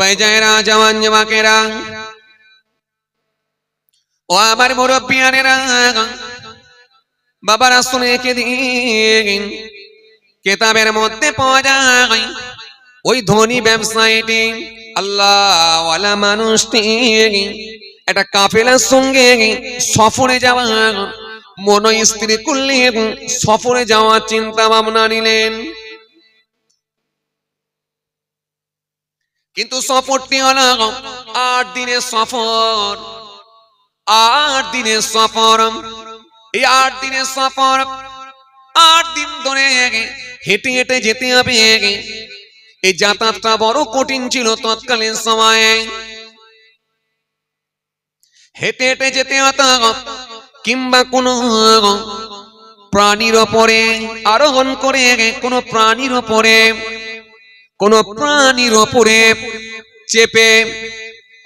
ভাইজানেরা, জওয়ান যুবকেরা, ও আমার মুরব্বিয়ানেরা, বাবারা শুনে কে দিন কিতাবের মধ্যে পাওয়া যায় ওই ধনী ব্যবসায়ীটি আল্লাহ ওয়ালা মানুষটি একটা কাফেলার সঙ্গে সফরে যাওয়া মন স্থির করলেন, সফরে যাওয়ার চিন্তা ভাবনা নিলেন। কিন্তু সফরটি হলো 8 দিনের সফর। 8 দিনের সফর, এই 8 দিনের সফর 8 দিন ধরে হেঁটে হেঁটে যেতে হবে। এই যাতায়াতটা বড় কঠিন ছিল তৎকালীন সময়ে। হেঁটে হেঁটে যেতে হতো, কিংবা কোনো প্রাণীর ওপরে আরোহণ করে, কোনো প্রাণীর ওপরে, কোনো প্রাণীর ওপরে চেপে,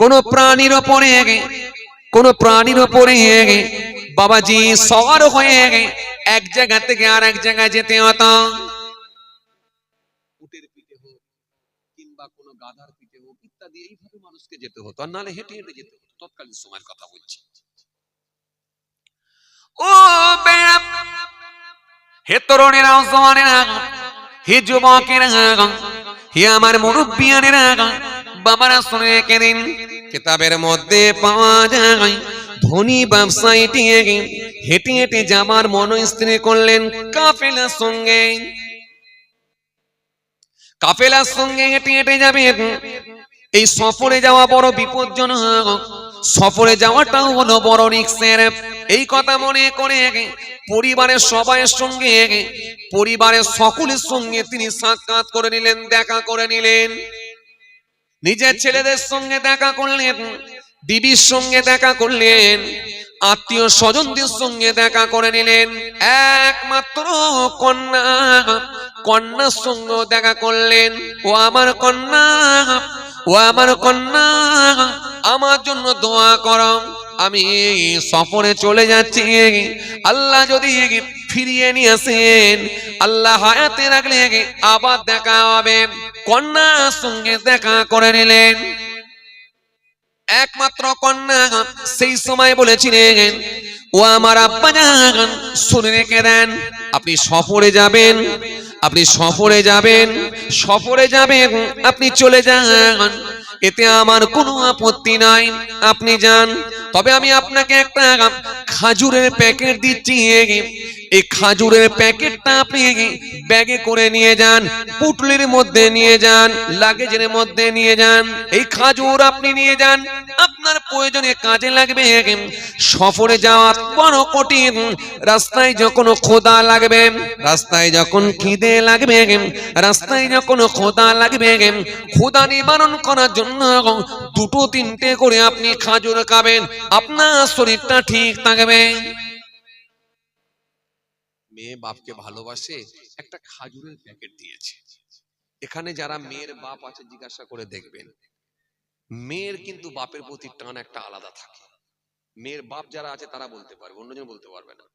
কোনো প্রাণীর ওপরে, কোনো প্রাণীর ওপরে বাবাজি সওয়ার হয়ে এক জায়গা থেকে আর এক জায়গায় যেতে হতো। উটের পিঠে হোক কিংবা কোনো গাধার পিঠে হোক ইত্যাদি, এইভাবে মানুষকে যেতে হতো, আর নাহলে হেঁটে হেঁটে যেতে হতো। তৎকালীন সময়ের কথা বলছি। ও হে তরুণেরা, জওয়ানেরা, হে যুবকেরা, হে আমার মুরব্বিয়ানেরা, বাবারা শুনে রেখে দিন কিতাবের মধ্যে পাওয়া যায় ধনী ব্যবসায়ীটি হেঁটে হেঁটে যাবার মন স্থির করলেন কাফেলার সঙ্গে। কাফেলার সঙ্গে হেঁটে হেঁটে যাবেন। এই সফরে যাওয়া বড় বিপজ্জনক, সফরে যাওয়াটাও হলো বড় রিস্কের। এই কথা মনে করে পরিবারের সবাইয়ের সঙ্গে, পরিবারের সকলের সঙ্গে তিনি সাক্ষাৎ করে নিলেন, দেখা করে নিলেন। নিজের ছেলেদের সঙ্গে দেখা করলেন, বিবির সঙ্গে দেখা করলেন, আত্মীয় স্বজনদের সঙ্গে দেখা করে নিলেন। একমাত্র কন্যার সঙ্গে দেখা করলেন। ও আমার কন্যা, ও আমার কন্যা, আমার জন্য দোয়া করো, আমি সফরে চলে যাচ্ছি। আল্লাহ যদি ফিরিয়ে নিয়ে আসেন, আল্লাহ হায়াতে রাখলে আবার দেখা হবে। কন্যার সঙ্গে দেখা করে নিলেন। একমাত্র কন্যা সেই সময় বলেছিলেন, ও আমার আব্বা জান, শুনে রেখে দেন, আপনি সফরে যাবেন, আপনি সফরে যাবেন, সফরে যাবেন, আপনি চলে যান, এতে আমার কোনো আপত্তি নাই, আপনি যান। তবে আমি আপনাকে একটা খাজুরের প্যাকেট দিচ্ছি, এই খাজুরের প্যাকেটটা আপনি ব্যাগে করে নিয়ে যান, পুটলির মধ্যে নিয়ে যান, লাগেজের মধ্যে নিয়ে যান। এই খাজুর আপনি নিয়ে যান, আপনার প্রয়োজনে কাজে লাগবে। সফরে যাওয়া বড় কঠিন, রাস্তায় যখন ক্ষুধা লাগবে, রাস্তায় যখন খিদে লাগবে, রাস্তায় যখন ক্ষুধা লাগবে, ক্ষুধা নিবারণ করার জন্য 2-3টে করে আপনি খাজুর খাবেন, আপনার শরীরটা ঠিক থাকবে। মেয়ে বাপকে ভালোবাসে, একটা খাজুরের প্যাকেট দিয়েছে। এখানে যারা মেয়ের বাপ আছে জিজ্ঞাসা করে দেখবেন, মেয়ের কিন্তু বাপের প্রতি টান একটা আলাদা থাকে। মেয়ের বাপ যারা আছে তারা বলতে পারবে, অন্যজন বলতে পারবে না।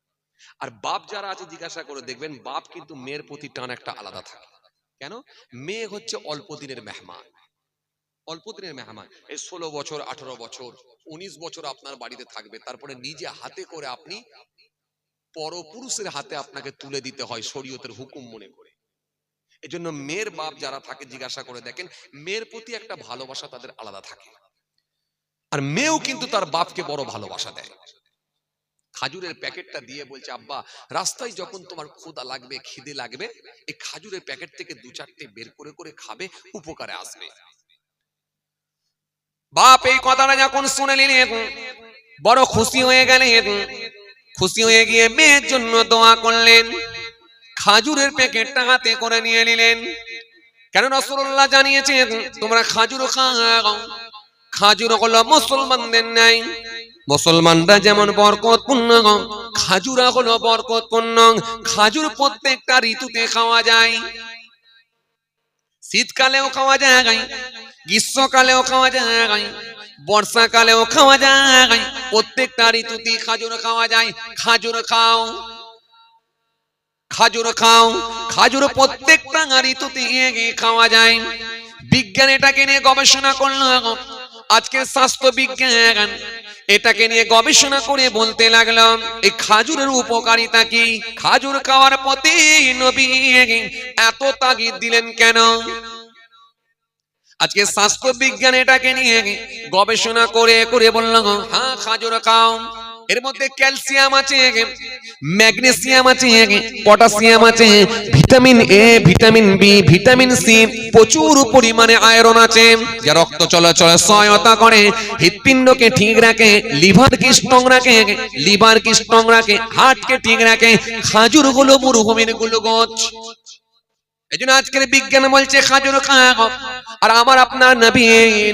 আর বাপ যারা আছে জিজ্ঞাসা করে দেখবেন, বাপ কিন্তু মেয়ের প্রতি টান একটা আলাদা থাকে। কেন? মেয়ে হচ্ছে অল্প দিনের মেহমান, অল্প দিনের মেহমান। এই 16 বছর, 18 বছর, 19 বছর আপনার বাড়িতে থাকবে, তারপরে নিজে হাতে করে আপনি পরপুরুষের হাতে আপনাকে তুলে দিতে হয় শরীয়তের হুকুম মনে করে। এজন্য মেয়ের বাপ যারা থাকে জিজ্ঞাসা করে দেখেন, মেয়ের প্রতি একটা ভালোবাসা তাদের আলাদা থাকে। আর মেয়েও কিন্তু তার বাপকে বড় ভালোবাসা দেয়। খাজুরের প্যাকেটটা দিয়ে বলছে, আব্বা রাস্তায় যখন তোমার ক্ষুধা লাগবে, খিদে লাগবে, এই খাজুরের প্যাকেট থেকে 2-4টে বের করে করে খাবে, উপকারে আসবে। বাপ এই কথাটা যখন শুনে নিলেন, বড় খুশি হয়ে গেলেন। খুশি হয়ে গিয়ে মেয়ের জন্য দোয়া করলেন, খাজুরের প্যাকেটটা হাতে করে নিয়ে নিলেন। কেন? রাসূলুল্লাহ জানিয়েছেন তোমরা খাজুর খাও। খাজুর হলো মুসলমানদের নাই, মুসলমানরা যেমন বরকতপূর্ণ, খাজুরা হলো বরকতপূর্ণ। খাজুর প্রত্যেকটা ঋতুতে খাওয়া যায়, শীতকালেও খাওয়া যায়, গ্রীষ্মকালেও খাওয়া যায়, বর্ষাকালেও খাওয়া যায়, প্রত্যেকটা ঋতুতে খাজুর খাওয়া যায়। খাজুর খাও, খাজুর খাও, খাজুর প্রত্যেকটা ঋতুতে খাওয়া যায়। বিজ্ঞান এটাকে নিয়ে গবেষণা করলো। আজকে স্বাস্থ্য বিজ্ঞান এটাকে নিয়ে গবেষণা করে বলতে লাগলো এই খাজুরের উপকারিতা কি, খাজুর খাওয়ার প্রতি নবী এত তাগিদ দিলেন কেন। আজকে স্বাস্থ্য বিজ্ঞান এটাকে নিয়ে গবেষণা করে করে বলল হ্যাঁ খাজুর খাও, এর মধ্যে ক্যালসিয়াম আছে, ম্যাগনেসিয়াম আছে, পটাশিয়াম আছে, vitamin A, vitamin B, vitamin C, প্রচুর পরিমাণে আয়রন আছে যা রক্ত চলাচলে সহায়তা করে, হৃৎপিণ্ডকে ঠিক রাখে, লিভারকে স্ট্রং রাখে, লিভারকে স্ট্রং রাখে, হার্টকে ঠিক রাখে। খাজুর গুলো মরুভূমির গ্লুকোজ। এজন্য আজকের বিজ্ঞান বলছে খাজুর খাও। আর আমার আপনার নবী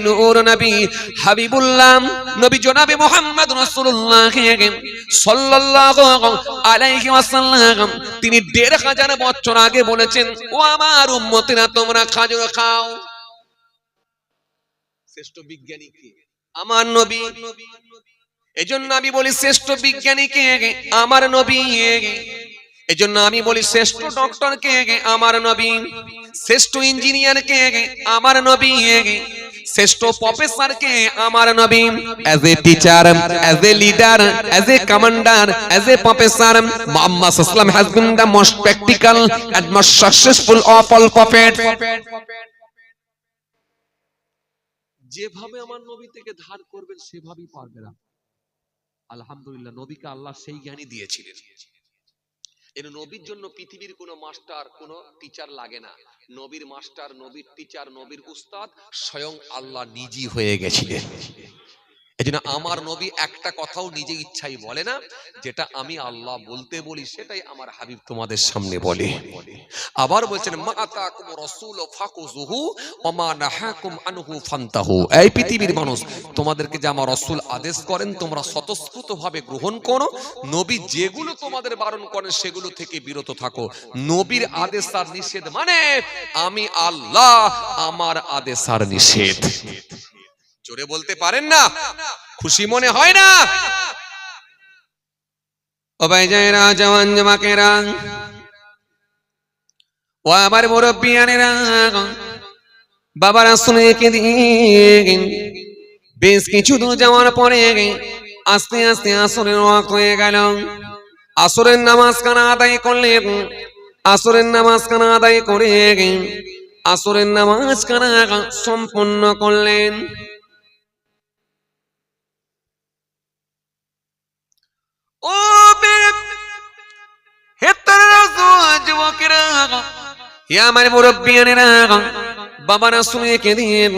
নূর নবী হাবিবুল্লাহ নবী জনাবে মুহাম্মদ রাসূলুল্লাহ সাল্লাল্লাহু আলাইহি ওয়াসাল্লাম তিনি ১৫০০ বছর আগে বলেছেন ও আমার উম্মতেরা তোমরা খাজুর খাও। শ্রেষ্ঠ বিজ্ঞানী কে? আমার নবী। এজন্য আমি বলি শ্রেষ্ঠ বিজ্ঞানী কে? আমার নবী। এজন্য আমি বলি শ্রেষ্ঠ ডক্টর কে? আমার নবী। শ্রেষ্ঠ ইঞ্জিনিয়ার কে? আমার নবী। শ্রেষ্ঠ প্রফেসর কে? আমার নবী। As a teacher, as a leader, as a commander, as a professor, Muhammad সাল্লাল্লাহু আলাইহি ওয়াসাল্লাম has been the most practical and most successful of all prophets. যেভাবে আমার নবী থেকে ধার করবেন সেভাবেই পারবে না। আলহামদুলিল্লাহ নবীকে আল্লাহ সেই জ্ঞানই দিয়েছিলেন। এর নবীর জন্য পৃথিবীর কোনো মাস্টার, কোনো টিচার লাগে না। নবীর মাস্টার, নবীর টিচার, নবীর উস্তাদ স্বয়ং আল্লাহ নিজেই হয়ে গেছিলেন। এজন্য আমার নবী একটা কথাও নিজে ইচ্ছাই বলে না, যেটা আমি আল্লাহ বলতে বলি সেটাই আমার হাবিব তোমাদের সামনে বলে। আবার বলছেন মা আতাকুম রাসূল ফাকুযুহু ওয়া মা নাহাকুম আনহু ফান্তাহু। এই পৃথিবীর মানুষ, তোমাদেরকে যে আমার রাসূল আদেশ করেন তোমরা স্বতঃস্ফূর্তভাবে গ্রহণ করো, নবী যেগুলো তোমাদের বারণ করেন সেগুলো থেকে বিরত থাকো। নবীর আদেশ আর নিষেধ মানে আমি আল্লাহ, আমার আদেশ আর নিষেধ। জোরে বলতে পারেন না? খুশি মনে হয় না? ও ভাইজানেরা, জওয়ান জামাকেরা, ও আমার মুরব্বিয়ানেরা, বাবারা শুনে কে দিন। বেশ কিছু দূর যাওয়ার পরে আস্তে আস্তে আসরের ওয়াক্ত হয়ে গেল। আসরের নামাজ কানা আদায় করলেন। আসরের নামাজ কানা আদায় করে আসরের নামাজ কানা সম্পন্ন করলেন। ও যুবকেরা, আমার মুরব্বিয়ানেরা, বাবারা শুনে কে দিন।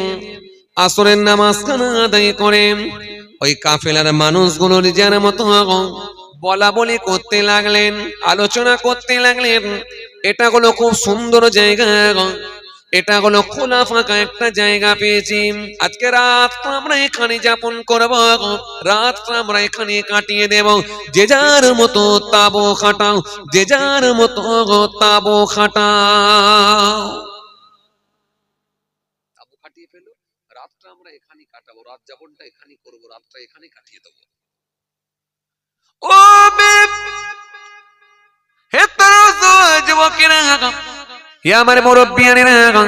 আসরের নামাজ কানা আদায় করেন। ওই কাফেলার মানুষগুলোর যার মতো বলা বলি করতে লাগলেন, আলোচনা করতে লাগলেন। এটা হলো খুব সুন্দর জায়গা, এটা হলো খোলা ফাঁকা একটা জায়গা পেয়েছি, আজকে রাতটা আমরা এখানে যাপন করব, রাতটা আমরা এখানে কাটিয়ে দেব। যে যার মতো তাবু খাটাও, যে যার মতো তাবু খাটাও। তাবু খাটিয়ে ফেলো, রাতটা আমরা এখানে কাটাবো, রাত যাপনটা এখানে করব, রাতটা এখানে কাটিয়ে দেব। ও হে তারা যুবকেরা, আমার মুরব্বিয়ানেরা,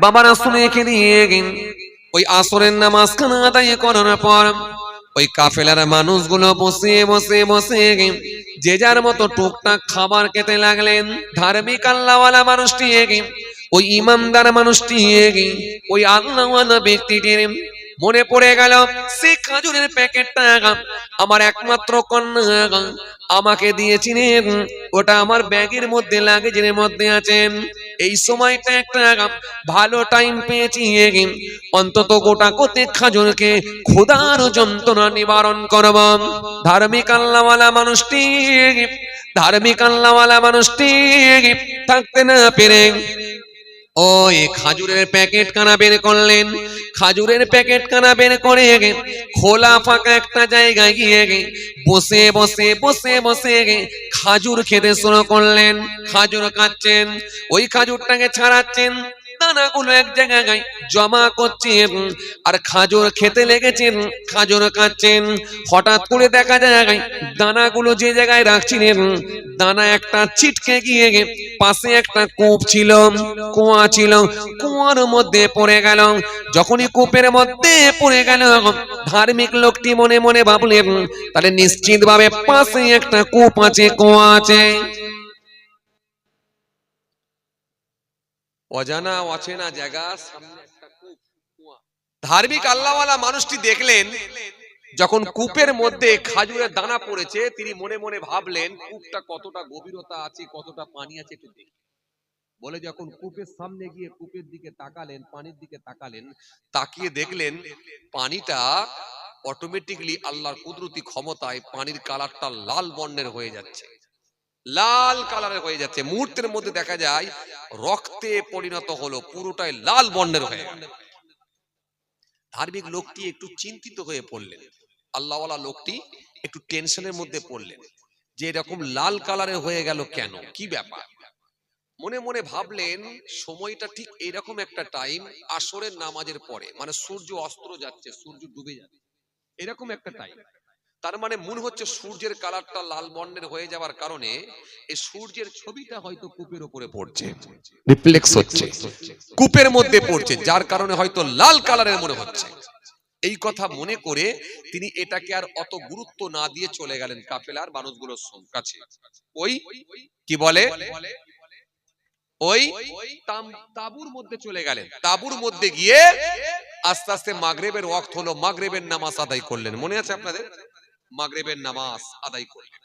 বাবারা শুনে কে দিয়ে ওই আসরের নামাজ খানা আদায় করার পর ওই কাফেলার মানুষগুলো বসে বসে বসে যে যার মতো টুকটাক খাবার খেতে লাগলেন। ধার্মিক আল্লাহওয়ালা মানুষটি ওই ইমানদার মানুষটি ওই আল্লাহওয়ালা ব্যক্তিটির মনে পড়ে গেল সেই খাজুরের প্যাকেটটা আমার একমাত্র কন্যা আমাকে দিয়েছিলেন, ওটা আমার ব্যাগের মধ্যে লাগেজের মধ্যে আছে। এই সময়টা একটা ভালো টাইম পেয়েছি, অন্তত গোটা কোতে খাজুরকে ক্ষুধার যন্ত্রণা নিবারণ করব। ধার্মিক আল্লাহওয়ালা মানুষটি, ধার্মিক আল্লাহওয়ালা মানুষটি থাকতে না পেরে ওই খাজুরের প্যাকেট কানা বের করলেন। খাজুরের প্যাকেট কানা বের করে খোলা ফাঁকা একটা জায়গায় গিয়ে বসে বসে বসে বসে খাজুর খেতে শুরু করলেন। খাজুর খাচ্ছেন, ওই খাজুরটাকে ছাড়াচ্ছেন, দানাগুলো এক জায়গায় জমা করছেন আর খাজুর খেতে লেগেছেন, খাজুর খাচ্ছেন। হঠাৎ করে দেখা যায় দানাগুলো যে জায়গায় রাখছিলেন, দানা একটা ছিটকে গিয়ে পাশে একটা কূপ ছিল, কুয়া ছিল, কুয়ার মধ্যে পড়ে গেল। যখনই কূপের মধ্যে পড়ে গেল, ধার্মিক লোকটি মনে মনে ভাবলেন তাহলে নিশ্চিত ভাবে পাশে একটা কূপ আছে, কুয়া আছে। অজানা অচেনা জায়গা, সামনে একটা কূপ, কুয়া। ধার্মিক আল্লাহওয়ালা মানুষটি দেখলেন যখন কূপের মধ্যে খাজুরের দানা পড়েছে, তিনি মনে মনে ভাবলেন কূপটা কতটা গভীরতা আছে, কতটা পানি আছে একটু দেখি। বলে যখন কূপের সামনে গিয়ে কূপের দিকে তাকালেন, পানির দিকে তাকালেন, তাকিয়ে দেখলেন পানিটা অটোমেটিকলি আল্লাহর কুদরতি ক্ষমতায় পানির কালারটা লাল বর্ণের হয়ে যাচ্ছে, লাল কালারের হয়ে যাচ্ছে। মুহূর্তের মধ্যে দেখা যায় রক্তে পরিণত হলো, পুরোটাই লাল বর্ণের হয়ে গেল। ধার্মিক লোকটি একটু চিন্তিত হয়ে পড়লেন, আল্লাহওয়ালা লোকটি একটু টেনশনের মধ্যে পড়লেন যে এরকম লাল কালারে হয়ে গেল কেন, কি ব্যাপার। মনে মনে ভাবলেন সময়টা ঠিক এরকম একটা টাইম, আসরের নামাজের পরে, মানে সূর্য অস্ত যাচ্ছে, সূর্য ডুবে যাচ্ছে, এরকম একটা টাইম। তার মানে মনে হচ্ছে সূর্যের কালারটা লাল বর্ণের হয়ে যাওয়ার কারণে এই সূর্যের ছবিটা হয়তো কূপের উপরে পড়ছে, রিফ্লেক্স হচ্ছে, কূপের মধ্যে পড়ছে, যার কারণে হয়তো লাল কালারের মনে হচ্ছে। এই কথা মনে করে তিনি এটাকে আর অত গুরুত্ব না দিয়ে চলে গেলেন কাফেলার মানুষগুলোর কাছে। ওই কি বলে, ওই তাঁবুর মধ্যে চলে গেলেন। তাঁবুর মধ্যে গিয়ে আস্তে আস্তে মাগরিবের ওয়াক্ত হলো, মাগরিবের নামাজ আদায় করলেন। মনে আছে আপনাদের? মাগরিবের নামাজ আদায় করলেন।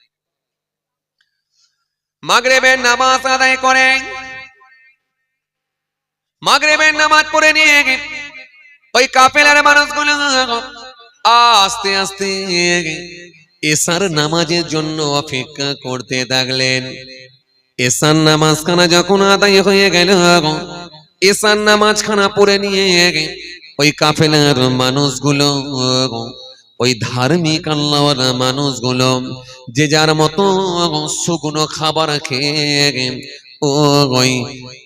মাগরিবের নামাজ আদায় করেন, মাগরিবের নামাজ পড়ে নিয়ে ওই কাফেলার মানুষগুলো আস্তে আস্তে এশার নামাজের জন্য অপেক্ষা করতে থাকলেন। এশার নামাজ খানা যখন আদায় হয়ে গেল, এশার নামাজ খানা পড়ে নিয়ে ওই কাফেলার মানুষগুলো, ওই ধার্মিক আল্লাহওয়ালা মানুষগুলো যে যার মতো শুকনো খাবার খেয়ে ওই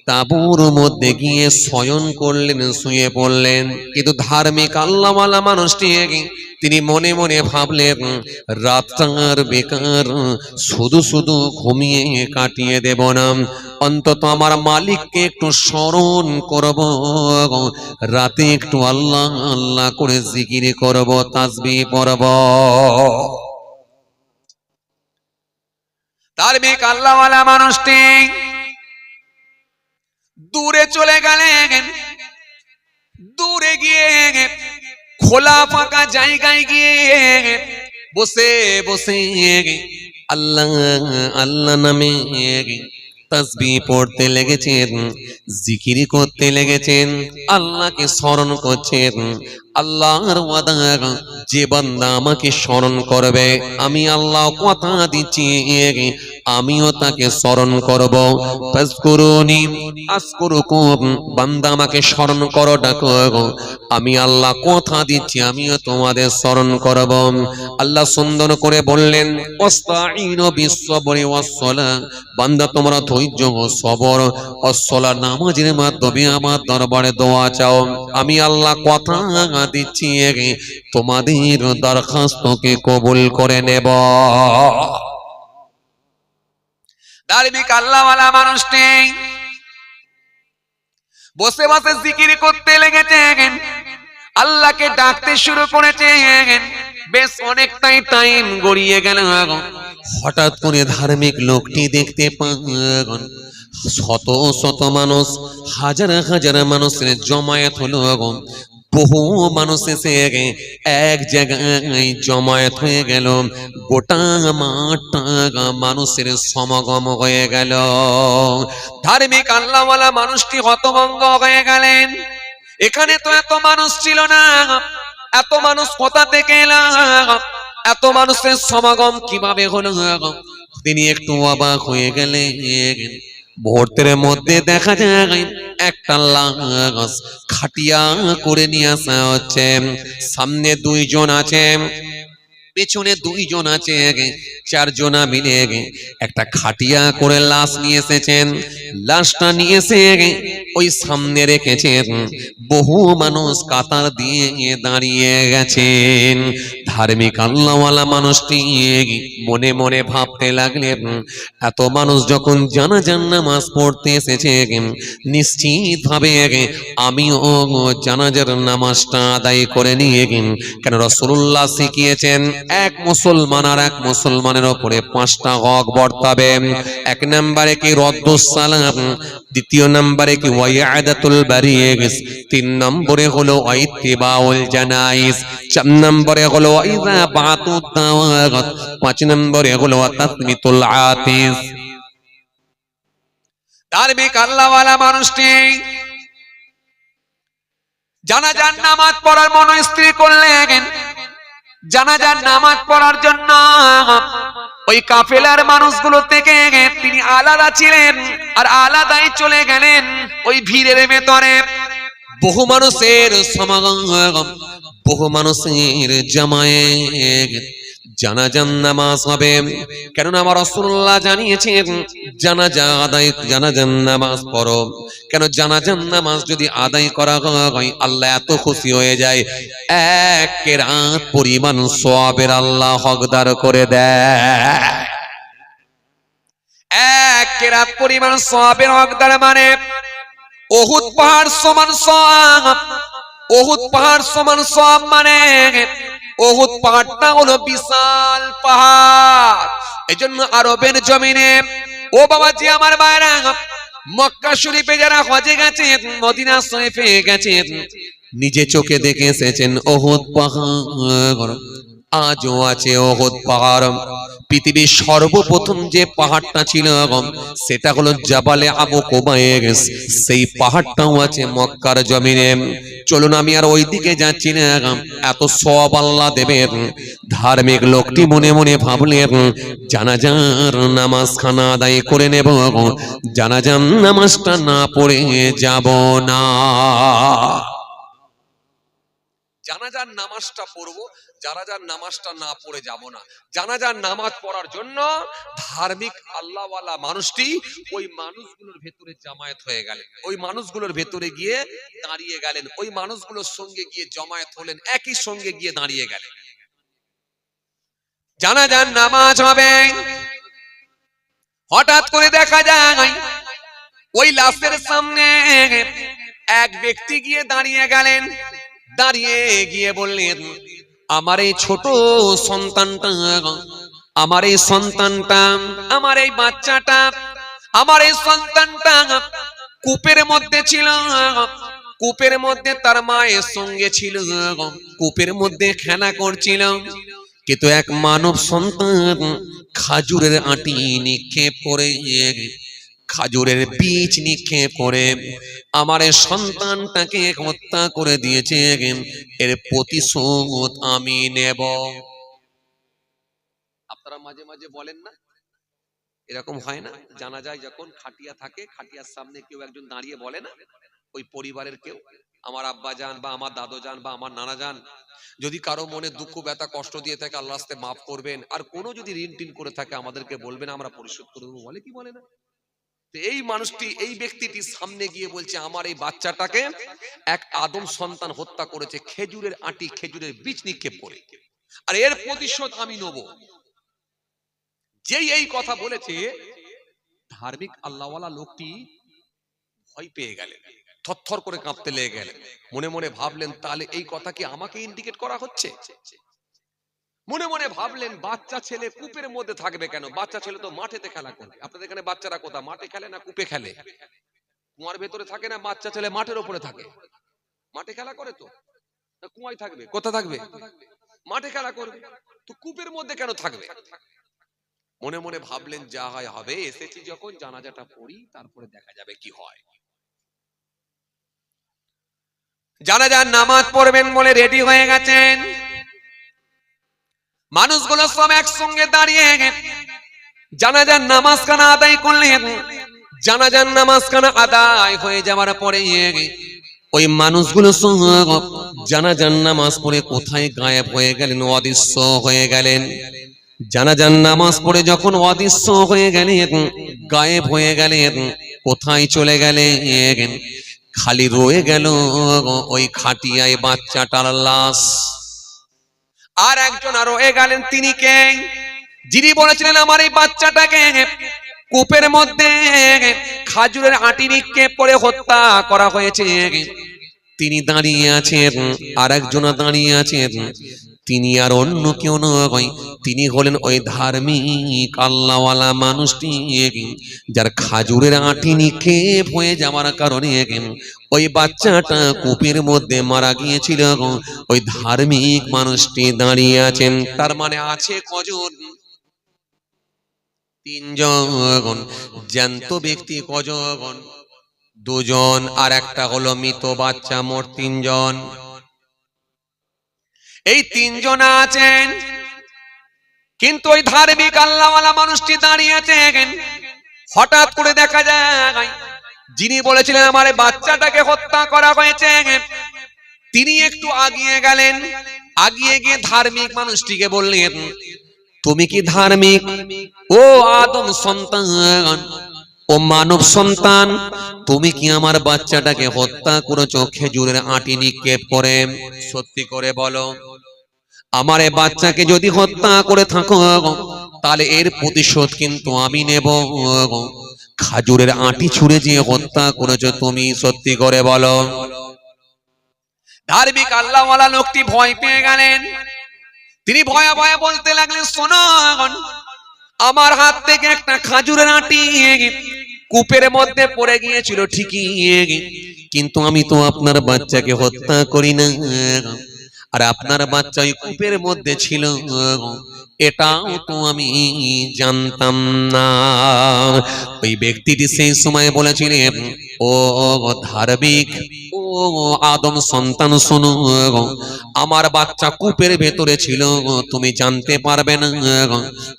তাঁবুর মধ্যে গিয়ে শয়ন করলেন, শুয়ে পড়লেন। কিন্তু ধার্মিক আল্লাহওয়ালা মানুষটি তিনি মনে মনে ভাবলেন রাতটার বেকার শুধু শুধু ঘুমিয়ে কাটিয়ে দেব না, অন্তত আমার মালিককে একটু স্মরণ করব, রাতে একটু আল্লাহ আল্লাহ করে জিকির করব, তাসবিহ পড়ব। ধার্মিক আল্লাহওয়ালা মানুষটি দূরে চলে গেলেন, দূরে গিয়ে খোলা ফাঁকা জায়গায় গিয়ে বসে বসে আল্লাহ আল্লাহ নামে তাসবিহ পড়তে লেগেছেন, জিকির করতে লেগেছেন, আল্লাহকে স্মরণ করছেন। আল্লাহর ওয়াদা, যে বান্দা আমাকে স্মরণ করবে আমি আল্লাহ কথা দিচ্ছি আমিও তাকে স্মরণ করব। ফাজকুরুনি আযকুরুকুম, বান্দা আমাকে স্মরণ করো, ডাকো, আমি আল্লাহ কথা দিচ্ছি আমিও তোমাদের স্মরণ করব। আল্লাহ সুন্দর করে বললেন ওয়াস্তাঈনু বিস-সাবরি ওয়াস-সালাহ, বান্দা তোমরা ধৈর্য ও সবর ও সালাত নামাজের মাধ্যমে আমার দরবারে দোয়া চাও, আমি আল্লাহ কথা দিচ্ছি তোমাদের দরখাস্তকে কবুল করে নেব। ধার্মিক আল্লাহওয়ালা মানুষটি বসে বসে জিকির করতে লেগেছেন, আল্লাহকে ডাকতে শুরু করেছেন। বেশ অনেকটাই টাইম গড়িয়ে গেল। হঠাৎ করে ধার্মিক লোকটি দেখতে পান শত শত মানুষ, হাজার হাজার মানুষের জমায়েত হলো। বহু মানুষ এসে এক জায়গায় জমায়েত হয়ে গেল, গোটা মাঠটা মানুষের সমাগম হয়ে গেল। ধার্মিক আল্লাহওয়ালা মানুষটি হতভম্ব হয়ে গেলেন, এখানে তো এত মানুষ ছিল না, এত মানুষ কোথা থেকে এলো, এত মানুষের সমাগম কিভাবে হলো। তিনি একটু অবাক হয়ে গেলেন। মুহূর্তের মধ্যে দেখা যায় একটা লাশ খাটিয়া করে নিয়ে আসা হচ্ছে, সামনে দুইজন আছে, পেছনে দুইজন আছে, চারজনা মিলে একটা খাটিয়া করে লাশ নিয়ে এসেছেন। লাশটা নিয়ে এসে ওই সামনে রেখেছেন। বহু মানুষ কাতার দিয়ে দাঁড়িয়ে গেছেন। ধার্মিক আল্লাহওয়ালা মানুষটি মনে মনে ভাবতে লাগলেন, এত মানুষ যখন জানাজার নামাজ পড়তে এসেছে, নিশ্চিত ভাবে আমিও জানাজার নামাজটা আদায় করে নিয়ে, কেন রাসূলুল্লাহ শিখিয়েছেন এক মুসলমান আর এক মুসলমানের উপরে 5টা হক বর্তাবে। এক নম্বরে কি রদ্দুস সালাম, দ্বিতীয় নম্বরে কি ওয়াইআদাতুল বারিস, 3 নম্বরে হলো ইত্তিবাউল জানাইজ, 4 নম্বরে হলো ইযা বাতুদ দাওয়াত, 5 নম্বরে হলো তাসমিতুল আতিস। ধার্মিক আল্লাহওয়ালা মানুষটি জানাজার নামাজ পড়ার মনস্থির করলেন। জানাজার নামাজ পড়ার জন্য ওই কাফেলার মানুষগুলো থেকে তিনি আলাদা ছিলেন, আর আলাদাই চলে গেলেন ওই ভিড়ের ভেতরে। বহু মানুষের সমাগম, বহু মানুষের জামায়েত, জানাজার নামাজ হবে। কেননা আমার রাসূলুল্লাহ জানিয়েছেন জানাজার নামাজ পড়ো। কেন জানাজার নামাজ যদি আদায় করা হয়, আল্লাহ এত খুশি হয়ে যায়, 1 কেরাত পরিমাণ সওয়াবের আল্লাহ হকদার করে দেয়। 1 কেরাত পরিমাণ সওয়াবের হকদার মানে উহুদ পাহাড় সমান সওয়াব। উহুদ পাহাড় সমান সওয়াব মানে উহুদ পাহাড়টা হলো বিশাল পাহাড়। এজন্য আরবের জমিনে ও বাবাজি আমার ভাইরা, মক্কা শরীফে যারা হজে গেছেন, মদিনা শরীফে গেছেন, নিজে চোখে দেখে এসেছেন উহুদ পাহাড় আজও আছে। উহুদ পাহাড় পৃথিবীর সর্বপ্রথম যে পাহাড়টা ছিল সেটা হলো জাবালে আবু কুবাইস। সেই পাহাড়টাও আছে মক্কার জমিনে। চলুন আমি আর ওইদিকে যাচ্ছি না, এত সওয়াব আল্লাহ দেবেন। ধার্মিক লোকটি মনে মনে ভাবলেন, জানাজার নামাজ খানা আদায় করে নেব, জানাজার নামাজটা না পড়ে যাব না। জানাজার নামাজটা পড়বো, জানাজার নামাজটা না পড়ে যাব না। জানাজার নামাজ পড়ার জন্য ধার্মিক আল্লাহওয়ালা মানুষটি ওই মানুষগুলোর ভেতরে জামায়াত হয়ে গেলেন। ওই মানুষগুলোর ভেতরে গিয়ে দাঁড়িয়ে গেলেন। ওই মানুষগুলোর সঙ্গে গিয়ে জমায়েত হলেন, একই সঙ্গে গিয়ে দাঁড়িয়ে গেলেন। জানাজার নামাজ হবে। হঠাৎ করে দেখা যায় ওই লাশের সামনে এক ব্যক্তি গিয়ে দাঁড়িয়ে গেলেন। দাঁড়িয়ে গিয়ে বললেন, আমার এই ছোট সন্তানটা, আমার এই সন্তানটা, আমার এই বাচ্চাটা, আমার এই সন্তানটা কূপের মধ্যে ছিল। কূপের মধ্যে তার মায়ের সঙ্গে ছিল, কূপের মধ্যে খেলা করছিল। কিন্তু এক মানব সন্তান খাজুরের আটি নিক্ষেপ করে, খাজুরের বীজ নিক্ষেপ করে আমার এই সন্তানটাকে হত্যা করে দিয়েছে। এর প্রতিশোধ আমি নেব। আপনারা মাঝে মাঝে বলেন না, এরকম হয় না? জানা যায় যখন খাটিয়া থাকে, খাটিয়ার সামনে কেউ একজন দাঁড়িয়ে বলে না, ওই পরিবারের কেউ, আমার আব্বা জান বা আমার দাদু জান বা আমার নানা জান, যদি কারো মনে দুঃখ ব্যথা কষ্ট দিয়ে থাকে আল্লাহ আস্তে মাফ করবেন, আর কোনো যদি ঋণ টিন করে থাকে আমাদেরকে বলবেন, আমরা পরিশোধ করে দেবো। বলে কি বলে না? এই মানুষটি, এই ব্যক্তিটি সামনে গিয়ে বলছে, আমার এই বাচ্চাটাকে এক আদম সন্তান হত্যা করেছে খেজুরের আটি, খেজুরের বীজ নিক্ষেপ করে, আর এর প্রতিশোধ আমি নেব। যেই এই কথা বলেছে, ধার্মিক আল্লাহওয়ালা লোকটি ভয় পেয়ে গেলেন, থরথর করে কাঁপতে লেগে গেলেন। মনে মনে ভাবলেন, তাহলে এই কথা কি আমাকে ইন্ডিকেট করা হচ্ছে? মনে মনে ভাবলেন, বাচ্চা ছেলে কূপের মধ্যে থাকবে কেন? বাচ্চা ছেলে তো মাঠেতে খেলা করে। আপনাদের এখানে বাচ্চারা কোথা, মাঠে খেলে না কূপে খেলে? কুয়ার ভেতরে থাকে না, বাচ্চা ছেলে মাঠের উপরে থাকে। মাঠে খেলা করে তো, কুয়ায় থাকবে? কোথা থাকবে? মাঠে খেলা করবে, তো কূপের মধ্যে কেন থাকবে? মনে মনে ভাবলেন, যা হয় হবে, এসেছি যখন জানাজাটা পড়ি, তারপরে দেখা যাবে কি হয়। জানাজার নামাজ পড়বেন বলে রেডি হয়ে গেছেন। মানুষগুলো সব একসঙ্গে দাঁড়িয়ে জানাজার নামাজ খানা আদায় করলেন। জানাজার নামাজ খানা আদায় হয়ে যাওয়ার পরে ওই মানুষগুলো সব জানাজার নামাজ পড়ে কোথায় গায়েব হয়ে গেলেন, অদৃশ্য হয়ে গেলেন। জানাজার নামাজ পড়ে যখন অদৃশ্য হয়ে গেলেন, গায়েব হয়ে গেলেন, কোথায় চলে গেলেন? খালি রয়ে গেল ওই খাটিয়ায় বাচ্চাটার লাশ। আর একজন রয়ে গেলেন, তিনি কে? যিনি বলেছিলেন আমার এই বাচ্চাটাকে কূপের মধ্যে খাজুরের আটি নিক্ষেপ করে হত্যা করা হয়েছে। তিনি দাঁড়িয়ে আছেন, আর একজন দাঁড়িয়ে আছেন। তিনি আর অন্য কেউ নয়, তিনি হলেন ওই ধার্মিক আল্লাহওয়ালা মানুষটি, যার খাজুরের আটি নিক্ষেপ হয়ে যাওয়ার কারণে ওই বাচ্চাটা কূপের মধ্যে মারা গিয়েছিল। ওই ধার্মিক মানুষটি দাঁড়িয়ে আছেন। তার মানে আছে কজন? তিনজন। জ্যান্ত ব্যক্তি কজন? দুজন, আর একটা হলো মৃত বাচ্চা, মোট তিনজন। এই তিনজন আছেন, কিন্তু ওই ধার্মিক আল্লাহওয়ালা মানুষটি দাঁড়িয়ে আছেন। হঠাৎ করে দেখা যায় যিনি বলেছিলেন আমার বাচ্চাটাকে হত্যা করা হয়েছে, তিনি একটু আগিয়ে গেলেন। আগিয়ে গিয়ে ধার্মিক মানুষটিকে বললেন, তুমি কি ধার্মিক? ও আদম সন্তান, ও মানব সন্তান, তুমি কি আমার বাচ্চাটাকে হত্যা করেছো খেজুরের আটি নিক্ষেপ করে? সত্যি করে বলো। আমার এই বাচ্চাকে যদি হত্যা করে থাকো, তাহলে এর প্রতিশোধ কিন্তু আমি নেব। খাজুরের আটি ছুঁড়ে যে হত্যা করেছো তুমি, সত্যি করে বলো। ধার্মিক আল্লাহওয়ালা লোকটি ভয় পেয়ে গেলেন। তিনি ভয়ে ভয়ে বলতে লাগলেন, শোনো, আমার হাত থেকে একটা খাজুরের আটি কূপের মধ্যে পড়ে গিয়েছিল ঠিকই, কিন্তু আমি তো আপনার বাচ্চাকে হত্যা করি না, আর আপনার বাচ্চা ওই কূপের মধ্যে ছিল, এটাও তো আমি জানতাম না। ওই ব্যক্তিটি সেই সময় বলেছিলেন, ও ধার্মিক, ও আদম সন্তান, শোনো, আমার বাচ্চা কূপের ভেতরে ছিল, তুমি জানতে পারবে না,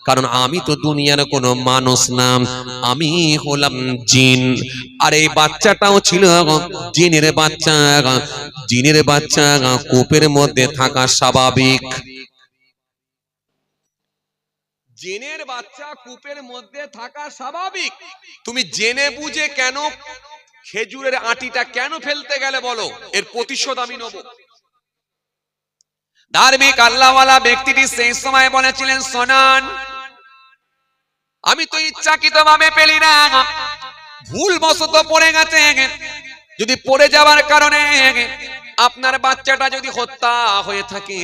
কারণ আমি তো দুনিয়ার কোনো মানুষ না, আমি হলাম জিন। আর এই বাচ্চাটাও ছিল জিনের বাচ্চা। জিনের বাচ্চা কূপের মধ্যে থাকা স্বাভাবিক। জিনের বাচ্চা কূপের মধ্যে থাকা স্বাভাবিক। তুমি জেনে বুঝে কেন খেজুরের আটিটা কেন ফেলতে গেলে বলো? এর প্রতিশোধ আমি নেব। ধার্মিক আল্লাহওয়ালা ব্যক্তিটি সেই সময় বলেছিলেন, শোনান, আমি তো ইচ্ছাকৃতভাবে পেলি না, ভুল বশত পড়ে গেছে। যদি পড়ে যাওয়ার কারণে আপনার বাচ্চাটা যদি হত্যা হয়ে থাকে,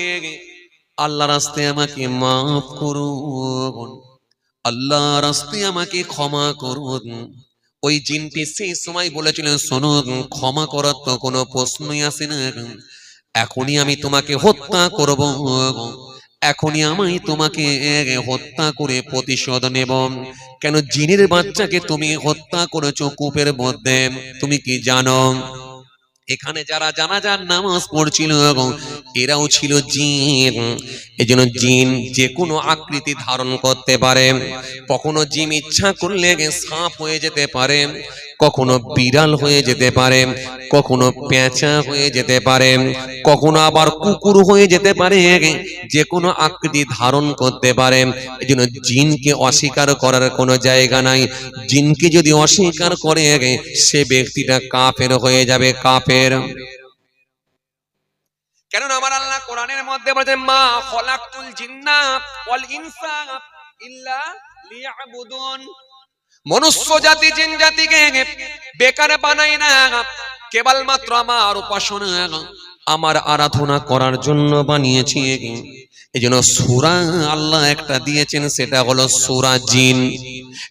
আল্লাহর রাস্তায় আমাকে মাফ করুন, আল্লাহর রাস্তায় আমাকে ক্ষমা করুন। ওই জিনটি সেই সময় বলেছিলেন, শুনুন, ক্ষমা করার তো কোনো প্রশ্নই আসে না, এখনই আমি তোমাকে হত্যা করব, এখনই আমি তোমাকে হত্যা করে প্রতিশোধ নেব। কেন জিনের বাচ্চাকে তুমি হত্যা করেছো কূপের মধ্যে, তুমি কি জানো? এখানে যারা জানাজার নামাজ পড়ছিল এরাও ছিল জিন। এজন্য জিন যে কোনো আকৃতি ধারণ করতে পারে। কখনো জিন ইচ্ছা করলে সাপ হয়ে যেতে পারে, কখনো বিড়াল হয়ে যেতে পারে, কখনো পেঁচা হয়ে যেতে পারে, কখনো আবার কুকুর হয়ে যেতে পারে, যে কোনো আকৃতি ধারণ করতে পারে। এজন্য জিনকে অস্বীকার করার কোনো জায়গা নাই। জিনকে যদি অস্বীকার করে সে ব্যক্তিটা কাফের হয়ে যাবে, কাফের। কেননা আমার আল্লাহ কোরআনের মধ্যে বলেছেন, মা খলাকতুল জিন্না ওয়াল ইনসা ইল্লা লিয়াবুদুন। মনুষ্য জাতি জিন জাতিকে বেকার বানাই না, কেবলমাত্র আমার উপাসনা, আমার আরাধনা করার জন্য বানিয়েছি। এজন্য সূরা আল্লাহ একটা দিয়েছেন, সেটা হলো সূরা জিন।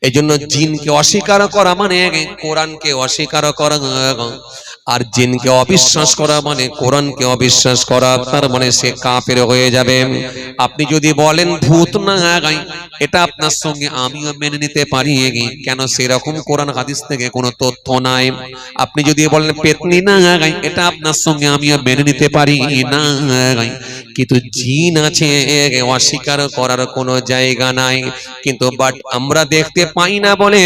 এজন্য জিনকে অস্বীকার করা মানে কোরআনকে অস্বীকার করা, আর জিনকে অবিশ্বাস করা মানে কোরআনকে অবিশ্বাস করা। তার মানে সে কাফের হয়ে যাবে। আপনি যদি বলেন ভূত না গাই, এটা আপনার সঙ্গে আমিও মেনে নিতে পারি, কেন সেরকম কোরআন হাদিস থেকে কোনো তথ্য নাই। আপনি যদি বলেন পেতনি না গাই, এটা আপনার সঙ্গে আমিও মেনে নিতে পারি না গাই, কিন্তু জিন আছে অস্বীকার করার কোনো জায়গা নাই। কিন্তু বাট আমরা দেখতে পাই না বলে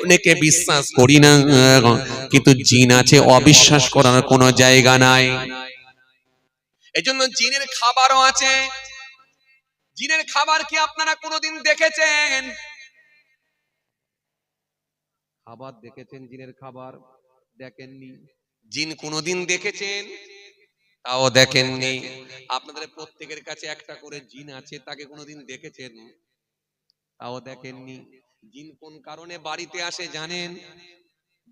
অনেকে বিশ্বাস করি না, কিন্তু জিন আছে অবিশ্বাস করার কোনো জায়গা নাই। এজন্য জিনের খাবারও আছে। জিনের খাবার কি আপনারা কোনোদিন দেখেছেন? খাবার দেখেছেন? জিনের খাবার দেখেননি? জিন কোনোদিন দেখেছেন? তাও দেখেননি। আপনাদের প্রত্যেকের কাছে একটা করে জিন আছে, তাকে কোনোদিন দেখেছেন? তাও দেখেননি। জিন কোন কারণে বাড়িতে আসে জানেন?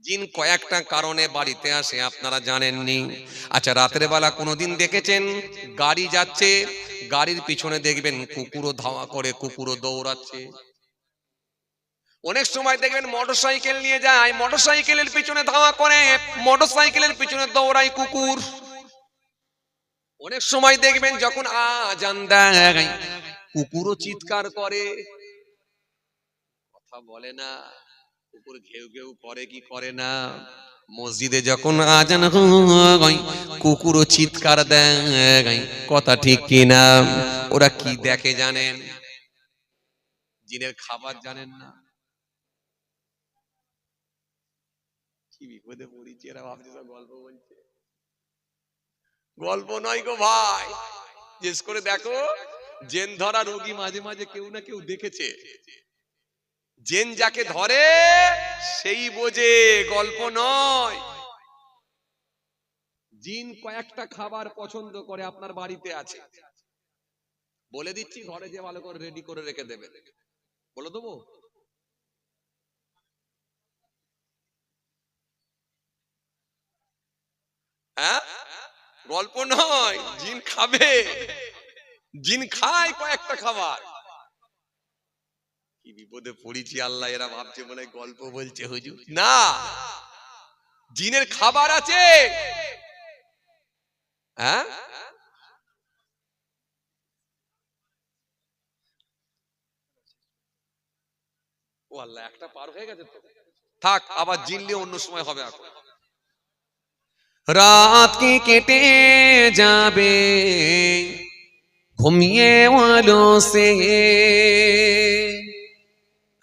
জিন কয়েকটা কারণে বাড়িতে আসে, আপনারা জানেননি। আচ্ছা, রাতের বেলা কোনোদিন দেখেছেন গাড়ি যাচ্ছে, গাড়ির পিছনে দেখবেন কুকুরও ধাওয়া করে, কুকুরও দৌড়াচ্ছে। অনেক সময় দেখবেন মোটরসাইকেল নিয়ে যায়, মোটরসাইকেলের পিছনে ধাওয়া করে, মোটরসাইকেলের পিছনে দৌড়ায় কুকুর। অনেক সময় দেখবেন যখন আজান দেয় কুকুরও চিৎকার করে, কথা বলে না। কুকুর ঘেউ ঘেউ করে কি করে না? মসজিদে যখন আজান হয় কুকুরও চিৎকার দেয়, কথা ঠিক কিনা? ওরা কি দেখে জানেন? জিনের খাবার জানেন না? কি বিপদে পড়েছি, এরা ভাবছে সব গল্প বলছে। গল্প নয় গো ভাই, জিজ্ঞেস করে দেখো। জেন ধরা রোগী মাঝে মাঝে কেউ না কেউ দেখেছে। জেন যাকে ধরে সেই বোঝে, গল্প নয়। জিন কয়েকটা খাবার পছন্দ করে, আপনার বাড়িতে আছে, বলে দিচ্ছি, ঘরে যে ভালো করে রেডি করে রেখে দেবে। বলে দেবো? হ্যাঁ, গল্প নয়, জিন খাবে। জিন খায় কয়েকটা খাবার। কি বিপদে পড়েছি আল্লাহ, এরা ভাবছে মনে গল্প বলছে হুজুর। না, জিনের খাবার আছে। হ্যাঁ, ও আল্লাহ, একটা পার হয়ে গেছে তো, থাক, আবার জিনলে অন্য সময় হবে। এখন রাত কি কেটে যাবে ঘুমিয়ে वालों से,